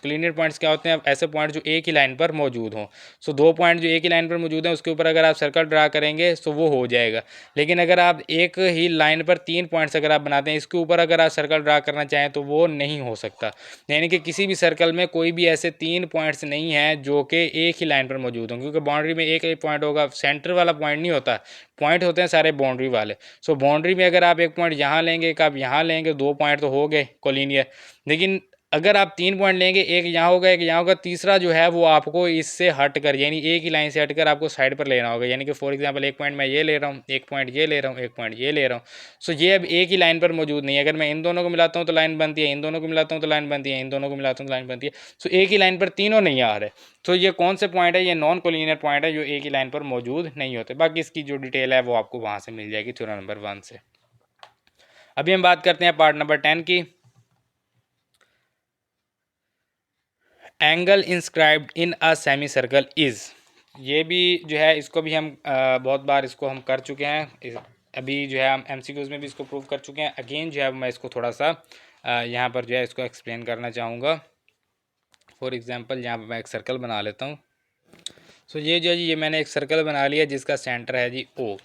क्या होते हैं? ऐसे पॉइंट जो एक ही लाइन पर मौजूद हों। सो 2 पॉइंट जो एक ही लाइन पर मौजूद हैं उसके ऊपर अगर आप सर्कल ड्रा करेंगे तो वो हो जाएगा। लेकिन अगर आप एक ही लाइन पर 3 पॉइंट्स अगर आप बनाते हैं, इसके ऊपर अगर आप सर्कल ड्रा करना चाहें तो वो नहीं हो सकता। यानी कि किसी भी सर्कल में कोई भी ऐसे 3 पॉइंट्स नहीं हैं जो कि एक ही लाइन पर मौजूद हों, क्योंकि बाउंड्री में एक ही पॉइंट होगा, सेंटर वाला पॉइंट नहीं होता, पॉइंट होते हैं सारे बाउंड्री वाले। सो बाउंड्री में अगर आप एक पॉइंट यहाँ लेंगे, एक आप यहाँ लेंगे, 2 पॉइंट तो हो गए कोलिनियर। लेकिन अगर आप 3 पॉइंट लेंगे, एक यहाँ होगा, एक यहाँ होगा, तीसरा जो है वो आपको इससे हट कर, यानी एक ही लाइन से हट कर आपको साइड पर लेना होगा। यानी कि फॉर एग्जांपल एक पॉइंट मैं ये ले रहा हूँ, एक पॉइंट ये ले रहा हूँ, एक पॉइंट ये ले रहा हूँ। सो ये अब एक ही लाइन पर मौजूद नहीं है। अगर मैं इन दोनों को मिलाता हूँ तो लाइन बनती है, इन दोनों को मिलाता हूँ तो लाइन बनती है, इन दोनों को मिलाता हूँ तो लाइन बनती है। सो एक ही लाइन पर तीनों नहीं आ रहे। तो ये कौन से पॉइंट है? ये नॉन कोलिनियर पॉइंट है जो एक ही लाइन पर मौजूद नहीं होते। बाकी इसकी जो डिटेल है वो आपको वहाँ से मिल जाएगी थ्योरम नंबर 1 से। अभी हम बात करते हैं पार्ट नंबर 10 की। Angle inscribed in a semi circle is, ये भी जो है इसको भी हम बहुत बार इसको हम कर चुके हैं। अभी जो है हम एमसीक्यूज़ में भी इसको प्रूव कर चुके हैं। अगेन जो है मैं इसको थोड़ा सा यहाँ पर जो है इसको एक्सप्लेन करना चाहूँगा। फॉर एग्जांपल यहाँ पर मैं एक सर्कल बना लेता हूँ। सो ये जो है जी, ये मैंने एक सर्कल बना लिया जिसका सेंटर है जी ओ।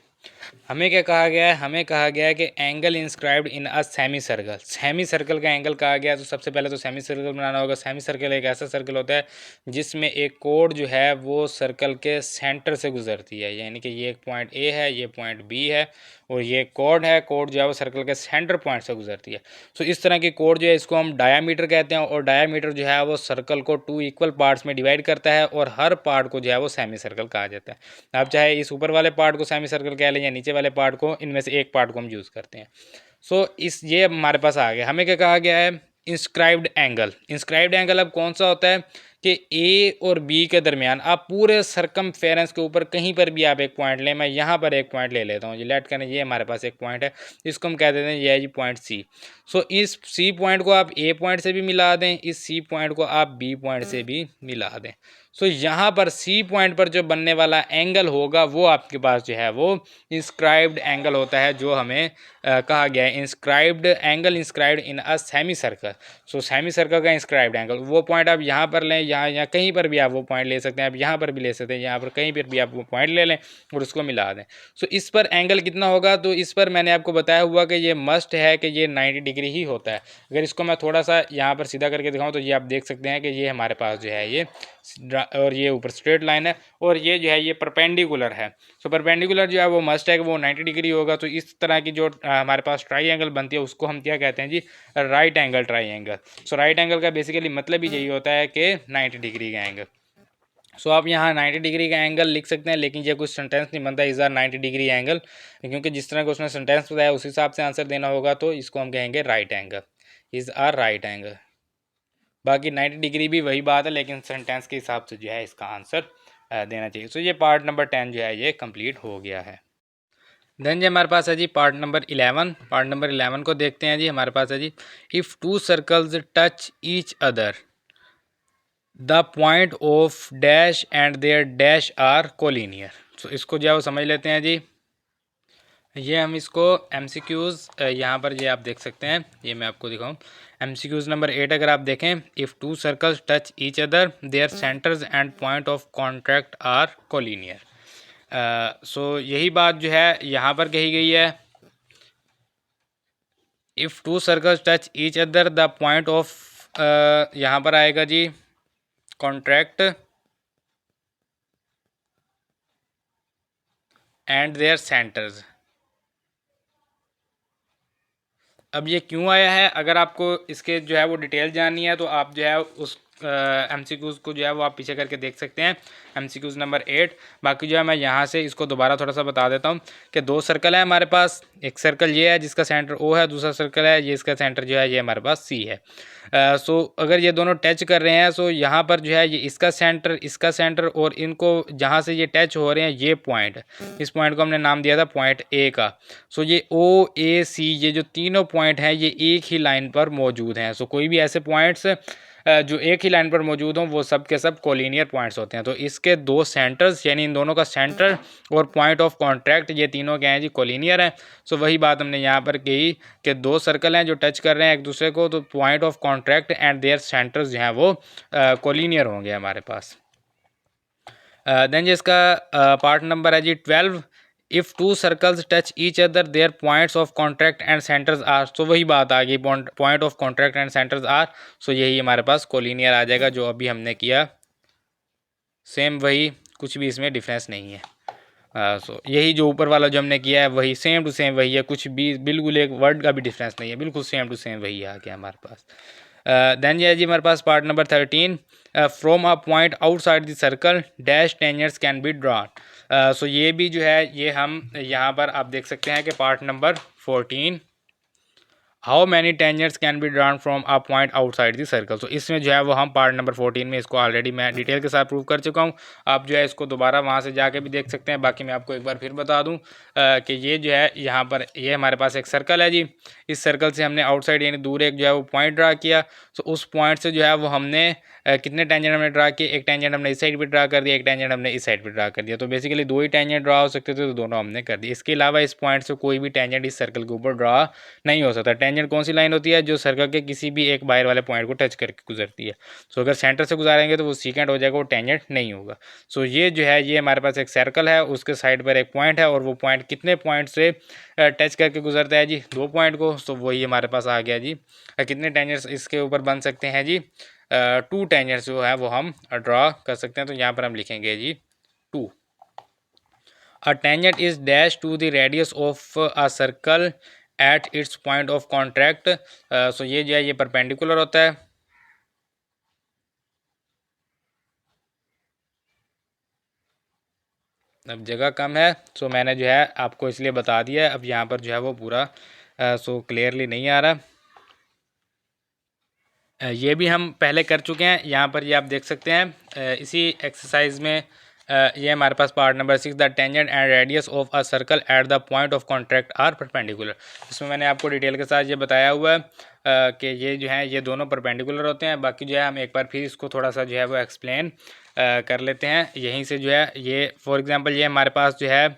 हमें क्या कहा गया है? हमें कहा गया है कि angle inscribed in a semi circle. Semi circle का एंगल कहा गया, तो सबसे पहले तो सेमी सर्कल बनाना होगा। सेमी सर्कल एक ऐसा सर्कल होता है जिसमें एक कोड जो है वो सर्कल के सेंटर से गुजरती है। यानी कि ये एक पॉइंट ए है, ये पॉइंट बी है, और ये कोड है। कोड जो है वो सर्कल के सेंटर पॉइंट से गुजरती है। सो इस तरह की कोड जो है इसको हम डायामीटर कहते हैं, और डायामीटर जो है वो सर्कल को 2 इक्वल पार्ट्स में डिवाइड करता है, और हर पार्ट को जो है वो सेमी सर्कल कहा जाता है। आप चाहे इस ऊपर वाले पार्ट को सेमी सर्कल कह लें या नीचे वाले पार्ट को, इनमें से एक पार्ट को हम यूज़ करते हैं। सो इस ये हमारे पास आ गया। हमें क्या कहा गया है? Inscribed angle. इंस्क्राइब्ड एंगल अब कौन सा होता है कि ए और बी के दरमियान आप पूरे सरकमफेरेंस के ऊपर कहीं पर भी आप एक पॉइंट लें। मैं यहाँ पर एक पॉइंट ले लेता हूँ, ये लेट करें, ये हमारे पास एक पॉइंट है, इसको हम कह देते हैं ये है जी पॉइंट सी। सो इस सी पॉइंट को आप ए पॉइंट से भी मिला दें, इस सी पॉइंट को आप बी पॉइंट से भी मिला दें। सो यहाँ पर सी पॉइंट पर जो बनने वाला एंगल होगा वो आपके पास जो है वो इंस्क्राइब्ड एंगल होता है, जो हमें कहा गया है inscribed angle inscribed in a semi circle. So semi circle का इंस्क्राइब्ड एंगल, वो पॉइंट आप यहाँ पर लें, यहाँ कहीं पर भी आप वो पॉइंट ले सकते हैं, आप यहाँ पर भी ले सकते हैं, यहाँ पर कहीं पर भी आप वो पॉइंट ले लें और उसको मिला दें। सो इस पर एंगल कितना होगा? तो इस पर मैंने आपको बताया हुआ कि ये मस्ट है कि ये 90 डिग्री ही होता है। अगर इसको मैं थोड़ा सा यहाँ पर सीधा करके दिखाऊँ तो ये आप देख सकते हैं कि ये हमारे पास जो है ये, और ये ऊपर स्ट्रेट लाइन है, और ये जो है ये परपेंडिकुलर है। सो परपेंडिकुलर जो है वो मस्ट है कि वो 90 डिग्री होगा। तो इस तरह की जो हमारे पास ट्राइंगल बनती है उसको हम क्या कहते हैं जी? Right angle triangle. So right angle का बेसिकली मतलब ही यही होता है कि 90 डिग्री का एंगल। सो आप यहाँ 90 डिग्री का एंगल लिख सकते हैं, लेकिन ये कुछ सेंटेंस नहीं बनता इज़ आर 90 डिग्री एंगल, क्योंकि जिस तरह का उसने सेंटेंस बताया उस हिसाब से आंसर देना होगा। तो इसको हम कहेंगे right angle, is are right angle. बाकी 90 डिग्री भी वही बात है, लेकिन सेंटेंस के हिसाब से जो है इसका आंसर देना चाहिए। सो ये पार्ट नंबर 10 जो है ये कंप्लीट हो गया है। देन जी हमारे पास है जी पार्ट नंबर 11। पार्ट नंबर 11 को देखते हैं जी। हमारे पास है जी, if 2 circles touch each other the point of dash and their dash are collinear. So इसको जो है वो समझ लेते हैं जी। ये हम इसको MCQs यहाँ पर ये आप देख सकते हैं, ये मैं आपको दिखाऊँ। MCQs नंबर 8 अगर आप देखें, if 2 circles touch each other their centres and point of contact are collinear. So यही बात जो है यहाँ पर कही गई है। If 2 circles touch each other the point of, यहाँ पर आएगा जी कॉन्ट्रैक्ट एंड देयर सेंटर्स। अब ये क्यों आया है? अगर आपको इसके जो है वो डिटेल जाननी है तो आप जो है उस MCQs को जो है वो आप पीछे करके देख सकते हैं, MCQs नंबर 8। बाकी जो है मैं यहाँ से इसको दोबारा थोड़ा सा बता देता हूँ कि 2 सर्कल है हमारे पास। एक सर्कल ये है जिसका सेंटर O है, दूसरा सर्कल है ये, इसका सेंटर जो है ये हमारे पास C है। सो अगर ये दोनों टच कर रहे हैं, सो यहाँ पर जो है ये इसका सेंटर और इनको जहाँ से ये टच हो रहे हैं ये पॉइंट, इस पॉइंट को हमने नाम दिया था पॉइंट A का। सो ये OAC, ये जो तीनों पॉइंट हैं ये एक ही लाइन पर मौजूद हैं। सो कोई भी ऐसे पॉइंट्स जो एक ही लाइन पर मौजूद हों वो सब के सब कोलिनियर पॉइंट्स होते हैं। तो इसके 2 सेंटर्स, यानी इन दोनों का सेंटर और पॉइंट ऑफ कॉन्टैक्ट, ये तीनों क्या हैं जी? कोलिनियर हैं। सो वही बात हमने यहाँ पर कही कि 2 सर्कल हैं जो टच कर रहे हैं एक दूसरे को, तो point of contact and their centres जो हैं वो कोलिनियर होंगे हमारे पास। देन जी इसका पार्ट नंबर है जी 12। If two circles touch each other their points of contract and centres are, तो वही बात आ गई, point of contract and centres are, so यही हमारे पास कोलिनियर आ जाएगा जो अभी हमने किया, सेम वही, कुछ भी इसमें डिफरेंस नहीं है। सो यही जो ऊपर वाला जो हमने किया है वही सेम टू सेम वही है, कुछ भी बिल्कुल एक वर्ड का भी डिफरेंस नहीं है, बिल्कुल सेम टू सेम वही आ गया हमारे पास। देन ये जी हमारे पास part number 13, from a point outside the circle dash tangents can be drawn. So ये भी जो है ये हम यहाँ पर आप देख सकते हैं कि part number 14, how many tangents can be drawn from a point outside the circle. तो इसमें जो है वो हम पार्ट नंबर 14 में इसको ऑलरेडी मैं डिटेल के साथ प्रूव कर चुका हूँ। आप जो है इसको दोबारा वहाँ से जाके भी देख सकते हैं। बाकी मैं आपको एक बार फिर बता दूँ कि ये जो है यहाँ पर ये हमारे पास एक सर्कल है जी, इस सर्कल से हमने आउटसाइड यानी दूर एक जो है वो पॉइंट ड्रा किया। तो उस पॉइंट से जो है वो हमने कितने टेंजेंट हमने ड्रा किए, एक टेंजेंट हमने इस साइड पे ड्रा कर दिया, एक टेंजेंट हमने इस साइड पे ड्रा कर दिया। तो बेसिकली दो ही टेंजेंट ड्रा हो सकते थे, तो दोनों हमने कर दिए। इसके अलावा इस पॉइंट से कोई भी टेंजेंट इस सर्कल के ऊपर ड्रा नहीं हो सकता। टेंजेंट कौन सी लाइन होती है, जो सर्कल के किसी भी एक बाहर वाले पॉइंट को टच करके गुजरती है। सो अगर सेंटर से गुजारेंगे तो वो सीकेंट हो जाएगा, वो टेंजेंट नहीं होगा। सो ये जो है ये हमारे पास एक सर्कल है, उसके साइड पर एक पॉइंट है, और वो पॉइंट कितने पॉइंट से टच करके गुजरता है जी, 2 पॉइंट को। सो वही हमारे पास आ गया जी। कितने टेंजेंट्स इसके ऊपर बन सकते हैं जी, 2 टेंजेंट्स जो है वो हम ड्रा कर सकते हैं। तो यहाँ पर हम लिखेंगे जी 2। A tangent is dash to the radius of a circle at its point of contact। सो ये जो है ये परपेंडिकुलर होता है। अब जगह कम है, सो मैंने जो है आपको इसलिए बता दिया है। अब यहाँ पर जो है वो पूरा सो क्लियरली नहीं आ रहा। ये भी हम पहले कर चुके हैं, यहाँ पर ये आप देख सकते हैं इसी एक्सरसाइज में। ये हमारे पास part number 6, the tangent and radius of a circle at the point of contract are perpendicular. इसमें मैंने आपको डिटेल के साथ ये बताया हुआ है कि ये जो है ये दोनों परपेंडिकुलर होते हैं। बाकी जो है हम एक बार फिर इसको थोड़ा सा जो है वो एक्सप्लेन कर लेते हैं यहीं से। जो है ये फॉर एग्जांपल ये हमारे पास जो है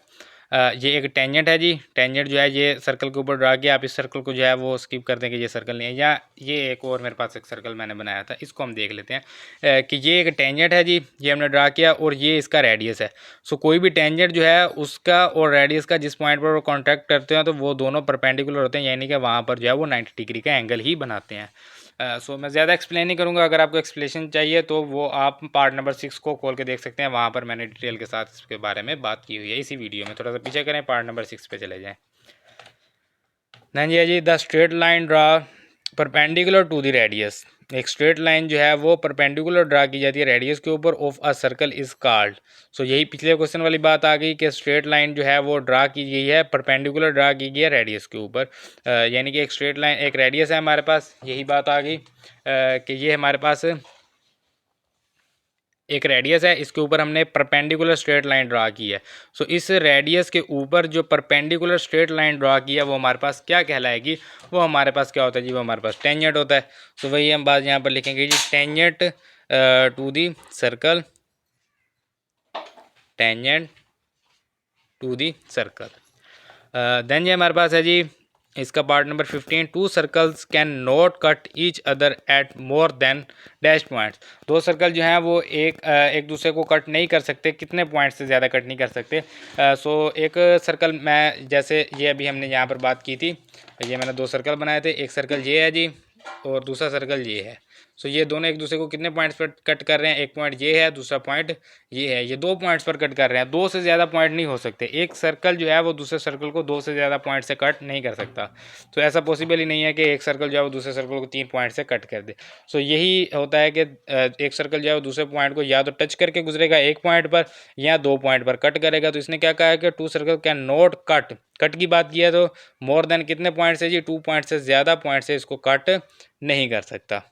ये एक टेंजेंट है जी। टेंजेंट जो है ये सर्कल के ऊपर ड्रा किया। आप इस सर्कल को जो है वो स्किप कर दें कि ये सर्कल नहीं है। या ये एक और मेरे पास एक सर्कल मैंने बनाया था, इसको हम देख लेते हैं कि ये एक टेंजेंट है जी, ये हमने ड्रा किया और ये इसका रेडियस है। सो कोई भी टेंजेंट जो है उसका और रेडियस का जिस पॉइंट पर वो कॉन्टैक्ट करते हैं तो वो दोनों परपेंडिकुलर होते हैं, यानी कि वहाँ पर जो है वो 90 डिग्री का एंगल ही बनाते हैं। सो मैं ज़्यादा एक्सप्लेन नहीं करूँगा। अगर आपको एक्सप्लेनेशन चाहिए तो वो आप पार्ट नंबर 6 को खोल के देख सकते हैं, वहाँ पर मैंने डिटेल के साथ इसके बारे में बात की हुई है इसी वीडियो में। थोड़ा सा पीछे करें, पार्ट नंबर 6 पे चले जाएँ। देन ये जी the straight line draw perpendicular to the radius. एक स्ट्रेट लाइन जो है वो परपेंडिकुलर ड्रा की जाती है रेडियस के ऊपर, of a circle is called. So यही पिछले क्वेश्चन वाली बात आ गई कि स्ट्रेट लाइन जो है वो ड्रा की गई है, परपेंडिकुलर ड्रा की गई है रेडियस के ऊपर। यानी कि एक स्ट्रेट लाइन, एक रेडियस है हमारे पास, यही बात आ गई कि ये हमारे पास एक रेडियस है, इसके ऊपर हमने परपेंडिकुलर स्ट्रेट लाइन ड्रा की है। सो इस रेडियस के ऊपर जो परपेंडिकुलर स्ट्रेट लाइन ड्रा की है वो हमारे पास क्या कहलाएगी, वो हमारे पास क्या होता है जी, वो हमारे पास टेंजेंट होता है। सो वही हम बात यहाँ पर लिखेंगे जी, tangent to the circle, tangent to the circle. Then ये हमारे पास है जी इसका part number 15, two circles can not cut each other at more than dash points. दो सर्कल जो हैं वो एक दूसरे को कट नहीं कर सकते, कितने पॉइंट से ज़्यादा कट नहीं कर सकते। सो एक सर्कल मैं जैसे ये अभी हमने यहाँ पर बात की थी, ये मैंने 2 सर्कल बनाए थे, एक सर्कल ये है जी और दूसरा सर्कल ये है। सो ये दोनों एक दूसरे को कितने पॉइंट्स पर कट कर रहे हैं, एक पॉइंट ये है, दूसरा पॉइंट ये है, ये 2 पॉइंट्स पर कट कर रहे हैं। 2 से ज़्यादा पॉइंट नहीं हो सकते, एक सर्कल जो है वो दूसरे सर्कल को 2 से ज़्यादा पॉइंट से कट नहीं कर सकता। तो ऐसा पॉसिबल ही नहीं है कि एक सर्कल जो है वो दूसरे सर्कल को 3 पॉइंट से कट कर दे। सो यही होता है कि एक सर्कल जो है वो दूसरे पॉइंट को या तो टच करके गुजरेगा एक पॉइंट पर या 2 पॉइंट पर कट करेगा। तो इसने क्या कहा है कि two circle can not cut, cut की बात की है तो मोर देन कितने पॉइंट से जी, 2 पॉइंट से ज़्यादा पॉइंट से इसको कट नहीं कर सकता।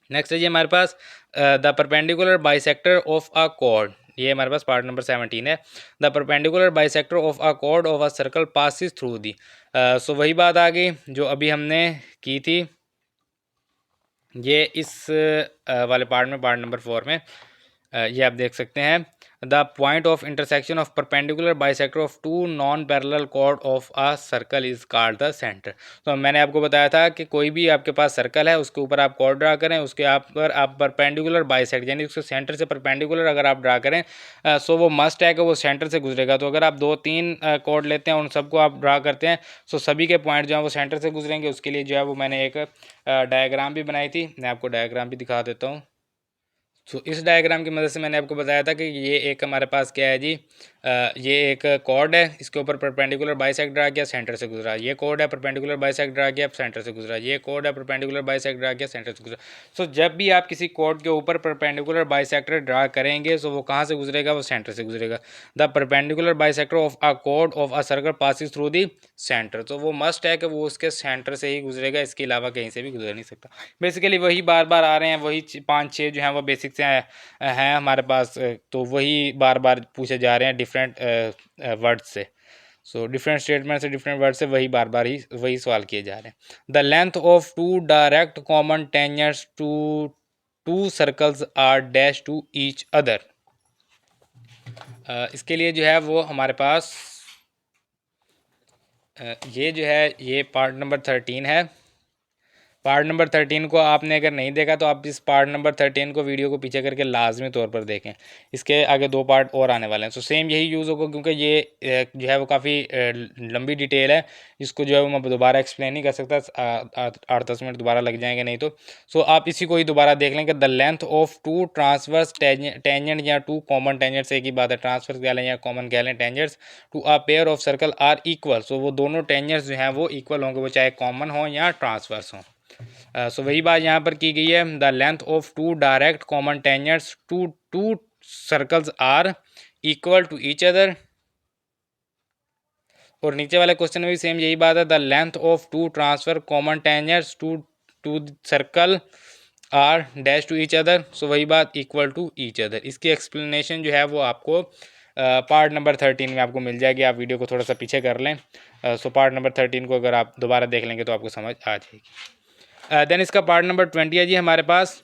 नेक्स्ट है जी हमारे पास the perpendicular bisector of a chord. ये हमारे पास पार्ट नंबर 17 है। The perpendicular bisector of a chord of a circle passes through the. सो वही बात आ गई जो अभी हमने की थी, ये इस वाले पार्ट में, पार्ट नंबर 4 में। ये आप देख सकते हैं, the point of intersection of perpendicular bisector of two non parallel chord of a circle is called the centre. तो मैंने आपको बताया था कि कोई भी आपके पास सर्कल है उसके ऊपर आप कॉर्ड ड्रा करें, उसके आप परपेंडिकुलर बाइसेक्ट यानी उसके सेंटर से परपेंडिकुलर अगर आप ड्रा करें सो वो मस्ट है कि वो सेंटर से गुजरेगा। तो अगर आप 2-3 कॉर्ड लेते हैं उन सबको आप ड्रा करते हैं सो सभी के पॉइंट जो है वो सेंटर से गुजरेंगे। उसके लिए जो है वो मैंने एक डायग्राम भी बनाई थी, मैं आपको डायग्राम भी दिखा देता हूँ। तो इस डायग्राम की मदद से मैंने आपको बताया था कि ये एक हमारे पास क्या है जी, ये एक कॉर्ड है, इसके ऊपर परपेंडिकुलर बाइसेक्ट ड्रा किया, सेंटर से गुजरा। ये कॉर्ड है, परपेंडिकुलर बाइसेक्ट ड्रा किया, सेंटर से गुजरा। ये कॉर्ड है, परपेंडिकुलर बाइसेक्ट ड्रा किया, सेंटर से गुजरा। सो जब भी आप किसी कॉर्ड के ऊपर परपेंडिकुलर बाइसेक्टर ड्रा करेंगे सो वो कहाँ से गुजरेगा, वो सेंटर से गुजरेगा। The perpendicular bisector of a chord of a circle passes through the centre. तो वो मस्ट है कि वो उसके सेंटर से ही गुजरेगा, इसके अलावा कहीं से भी गुजर नहीं सकता। बेसिकली वही बार बार आ रहे हैं, वही 5-6 जो हैं वो बेसिक से हैं हमारे पास, तो वही बार बार पूछे जा रहे हैं डिफरेंट वर्ड से। सो डिफरेंट स्टेटमेंट से, डिफरेंट वर्ड से वही बार बार ही वही सवाल किए जा रहे हैं। The length of two direct common tangents to two circles are dash to each other. इसके लिए जो है वो हमारे पास ये जो है ये पार्ट नंबर 13 है। पार्ट नंबर 13 को आपने अगर नहीं देखा तो आप इस पार्ट नंबर 13 को वीडियो को पीछे करके लाजमी तौर पर देखें। इसके आगे 2 पार्ट और आने वाले हैं। सो सेम यही यूज़ होगा क्योंकि ये जो है वो काफ़ी लंबी डिटेल है, इसको जो है वो मैं दोबारा एक्सप्लेन नहीं कर सकता, 8-10 मिनट दोबारा लग जाएंगे नहीं तो। सो आप इसी को ही दोबारा देख लें कि the length of two transverse tangent या टू कॉमन टेंजेंट्स, एक ही बात है, ट्रांसवर्स कह लें या कॉमन कह लें, tangents to a pair of circle are equal. So वो दोनों टेंजेंट्स जो हैं वो इक्वल होंगे, वो चाहे कॉमन हो या ट्रांसवर्स हों। सो वही बात यहाँ पर की गई है, the length of two direct common tangents to two circles are equal to each other. और नीचे वाले क्वेश्चन में भी सेम यही बात है, the length of two transfer common tangents to two circle are dash to each other. So वही बात, इक्वल टू ईच अदर। इसकी एक्सप्लेनेशन जो है वो आपको पार्ट नंबर 13 में आपको मिल जाएगी। आप वीडियो को थोड़ा सा पीछे कर लें। सो पार्ट नंबर 13 को अगर आप दोबारा देख लेंगे तो आपको समझ आ जाएगी। देन इसका पार्ट नंबर 20 है जी हमारे पास,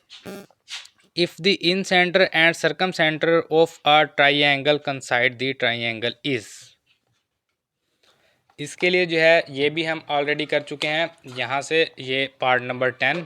if the in centre and circum centre of a triangle coincide the triangle is. इसके लिए जो है ये भी हम ऑलरेडी कर चुके हैं। यहाँ से ये पार्ट नंबर 10,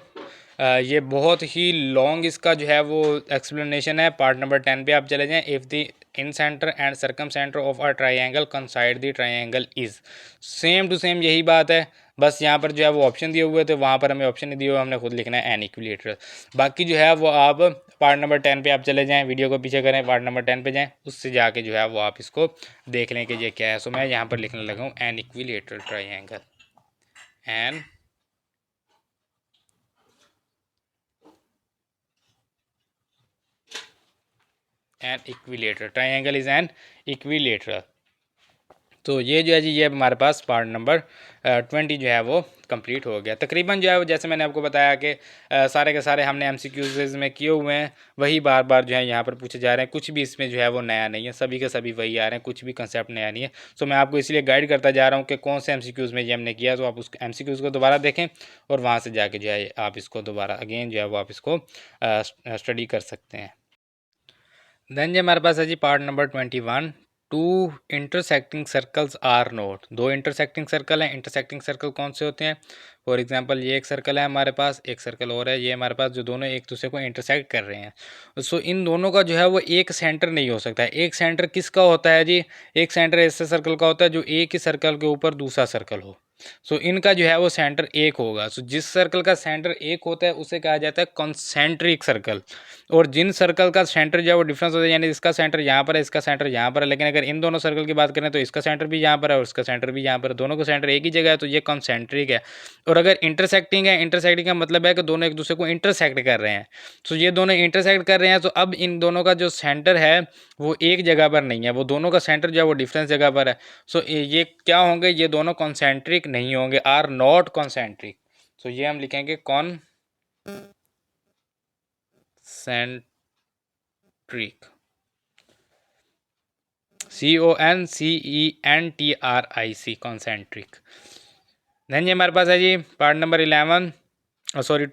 ये बहुत ही लॉन्ग इसका जो है वो एक्सप्लेनेशन है। पार्ट नंबर 10 पे आप चले जाएं। If the in centre and circum centre of a triangle coincide the triangle is, same to same यही बात है, बस यहाँ पर जो है वो ऑप्शन दिए हुए थे, वहाँ पर हमें ऑप्शन नहीं दिए हुए, हमने खुद लिखना है एन इक्विलेटरल। बाकी जो है वो आप पार्ट नंबर 10 पे आप चले जाएं, वीडियो को पीछे करें, पार्ट नंबर 10 पे जाएं, उससे जाके जो है वो आप इसको देख लें कि ये क्या है। सो मैं यहाँ पर लिखने लगा हूँ an equilateral triangle, an an equilateral, triangle is an equilateral. तो ये जो है जी ये हमारे पास पार्ट नंबर 20 जो है वो कंप्लीट हो गया तकरीबन। जो है वो जैसे मैंने आपको बताया कि सारे के सारे हमने एमसीक्यूज़ में किए हुए हैं, वही बार बार जो है यहाँ पर पूछे जा रहे हैं। कुछ भी इसमें जो है वो नया नहीं है, सभी के सभी वही आ रहे हैं, कुछ भी कंसेप्ट नया नहीं है। सो मैं आपको इसलिए गाइड करता जा रहा हूँ कि कौन से एमसीक्यूज़ में ये हमने किया, तो आप उस एमसीक्यूज़ को दोबारा देखें और वहाँ से जाके जो है आप इसको दोबारा अगेन जो है वो आप इसको स्टडी कर सकते हैं। देन जी हमारे पास है जी part number 21, two intersecting circles are not. 2 intersecting circle हैं। इंटरसेक्टिंग सर्कल कौन से होते हैं? फॉर एग्जांपल ये एक सर्कल है हमारे पास, एक सर्कल और है, ये हमारे पास जो दोनों एक दूसरे को इंटरसेक्ट कर रहे हैं। सो इन दोनों का जो है वो एक सेंटर नहीं हो सकता है। एक सेंटर किसका होता है जी? एक सेंटर ऐसे सर्कल का होता है जो एक ही सर्कल के ऊपर दूसरा सर्कल हो। सो इनका जो है वो सेंटर एक होगा। सो जिस सर्कल का सेंटर एक होता है उसे कहा जाता है कॉन्सेंट्रिक सर्कल। और जिन सर्कल का सेंटर जो है वो डिफरेंस होता है, यानी इसका सेंटर यहाँ पर है, इसका सेंटर यहाँ पर है, लेकिन अगर इन दोनों सर्कल की बात करें तो इसका सेंटर भी यहाँ पर है और इसका सेंटर भी यहाँ पर है, दोनों का सेंटर एक ही जगह है, तो ये कॉन्सेंट्रिक है। और अगर इंटरसेक्टिंग है, इंटरसेक्टिंग का मतलब है कि दोनों एक दूसरे को इंटरसेक्ट कर रहे हैं। तो ये दोनों इंटरसेक्ट कर रहे हैं, तो अब इन दोनों का जो सेंटर है वो एक जगह पर नहीं है, वो दोनों का सेंटर जो है वो डिफरेंस जगह पर है। सो ये क्या होंगे? ये दोनों कॉन्सेंट्रिक नहीं होंगे, आर नॉट कॉन्सेंट्रिक। सो ये हम लिखेंगे कॉन्सेंट्रिक, CONCENTRIC, कॉन्सेंट्रिक। देन ये हमारे पास है जी part number 11, sorry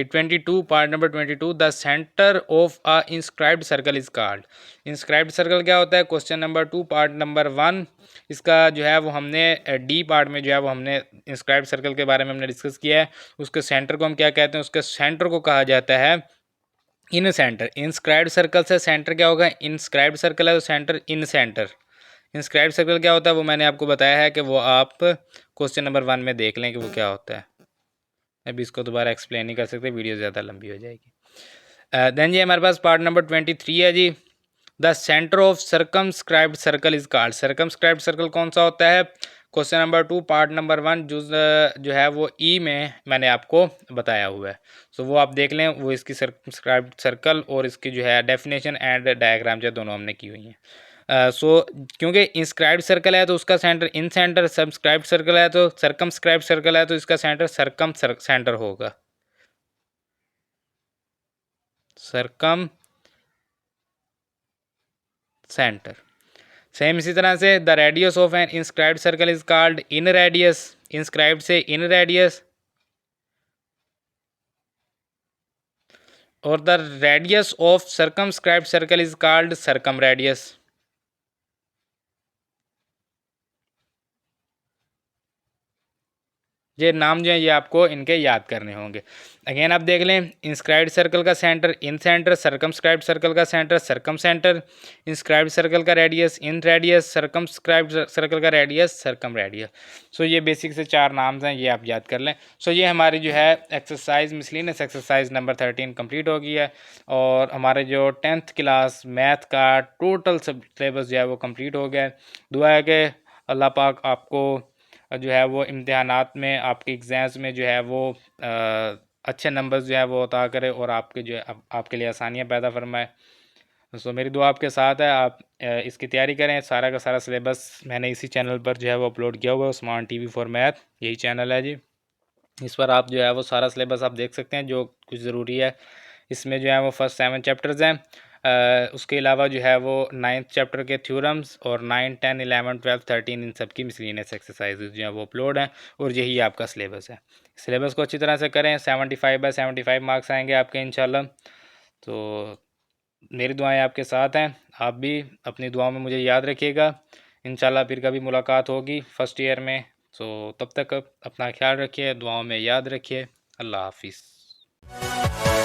22 part number 22 the centre of a inscribed circle is called. Inscribed circle क्या होता है? क्वेश्चन नंबर 2 पार्ट नंबर 1 इसका जो है वो हमने डी पार्ट में जो है वो हमने इंस्क्राइब्ड सर्कल के बारे में हमने डिस्कस किया है। उसके सेंटर को हम क्या कहते हैं? उसके सेंटर को कहा जाता है इन सेंटर। इंस्क्राइब्ड सर्कल से सेंटर क्या होगा? इंस्क्राइब्ड सर्कल है तो सेंटर इन सेंटर। इंस्क्राइब्ड सर्कल क्या होता है वो मैंने आपको बताया है कि वो आप क्वेश्चन नंबर 1 में देख लें कि वो क्या होता है। अभी इसको दोबारा एक्सप्लेन नहीं कर सकते, वीडियो ज़्यादा लंबी हो जाएगी। देन जी हमारे पास पार्ट नंबर 23 है जी। The centre of circumscribed circle is called. Circumscribed circle कौन सा होता है? क्वेश्चन नंबर 2 पार्ट नंबर 1 जो है वो ई में मैंने आपको बताया हुआ है। सो वो आप देख लें, वो इसकी सर्कमस्क्राइब्ड सर्कल और इसकी जो है डेफिनेशन एंड डायग्राम जो दोनों हमने की हुई हैं। सो क्योंकि इंस्क्राइब्ड सर्कल है तो उसका सेंटर इन सेंटर, सब्सक्राइब्ड सर्कल है तो सर्कमस्क्राइब्ड सर्कल है तो इसका सेंटर सर्कम सेंटर होगा। Circum centre. सेम इसी तरह से the radius of an inscribed circle is called in radius. Inscribed से इन रेडियस, और the radius of circumscribed circle is called circum radius. ये नाम जो है ये आपको इनके याद करने होंगे। अगेन आप देख लें, इंस्क्राइब्ड सर्कल का सेंटर इन सेंटर, सर्कमस्क्राइब्ड सर्कल का centre circum centre, inscribed circle का radius inradius, circumscribed circle का रेडियस सर्कम रेडियस। सो ये बेसिक से 4 नाम्स हैं, ये आप याद कर लें। सो ये हमारी जो है exercise miscellaneous exercise number 13 complete हो गई है और हमारे जो 10th क्लास मैथ का टोटल सिलेबस जो है वो कंप्लीट हो गया है। दुआ है कि अल्लाह पाक आपको जो है वो इम्तिहानात में, आपके एग्ज़ाम्स में जो है वो अच्छे नंबर्स जो है वो अता करे और आपके जो है आपके लिए आसानियाँ पैदा फरमाए। सो मेरी दुआ आपके साथ है, आप इसकी तैयारी करें। सारा का सारा सिलेबस मैंने इसी चैनल पर जो है वो अपलोड किया हुआ है, उस्मान टीवी फॉर मैथ यही चैनल है जी। इस पर आप जो है वो सारा सिलेबस आप देख सकते हैं जो कुछ ज़रूरी है। इसमें जो है वो फर्स्ट 7 चैप्टर्स हैं। उसके अलावा जो है वो 9th चैप्टर के थ्योरम्स और 9, 10, 11, 12, 13 इन सब की मिसलिनियस एक्सरसाइजेज जो है वो अपलोड हैं और यही आपका सिलेबस है। सिलेबस को अच्छी तरह से करें, 75/75 मार्क्स आएंगे आपके इंशाल्लाह। तो मेरी दुआएं आपके साथ हैं, आप भी अपनी दुआओं में मुझे याद रखिएगा। इंशाल्लाह फिर कभी मुलाकात होगी फर्स्ट ईयर में। सो तब तक अपना ख्याल रखिए, दुआओं में याद रखिए। अल्लाह हाफिज़।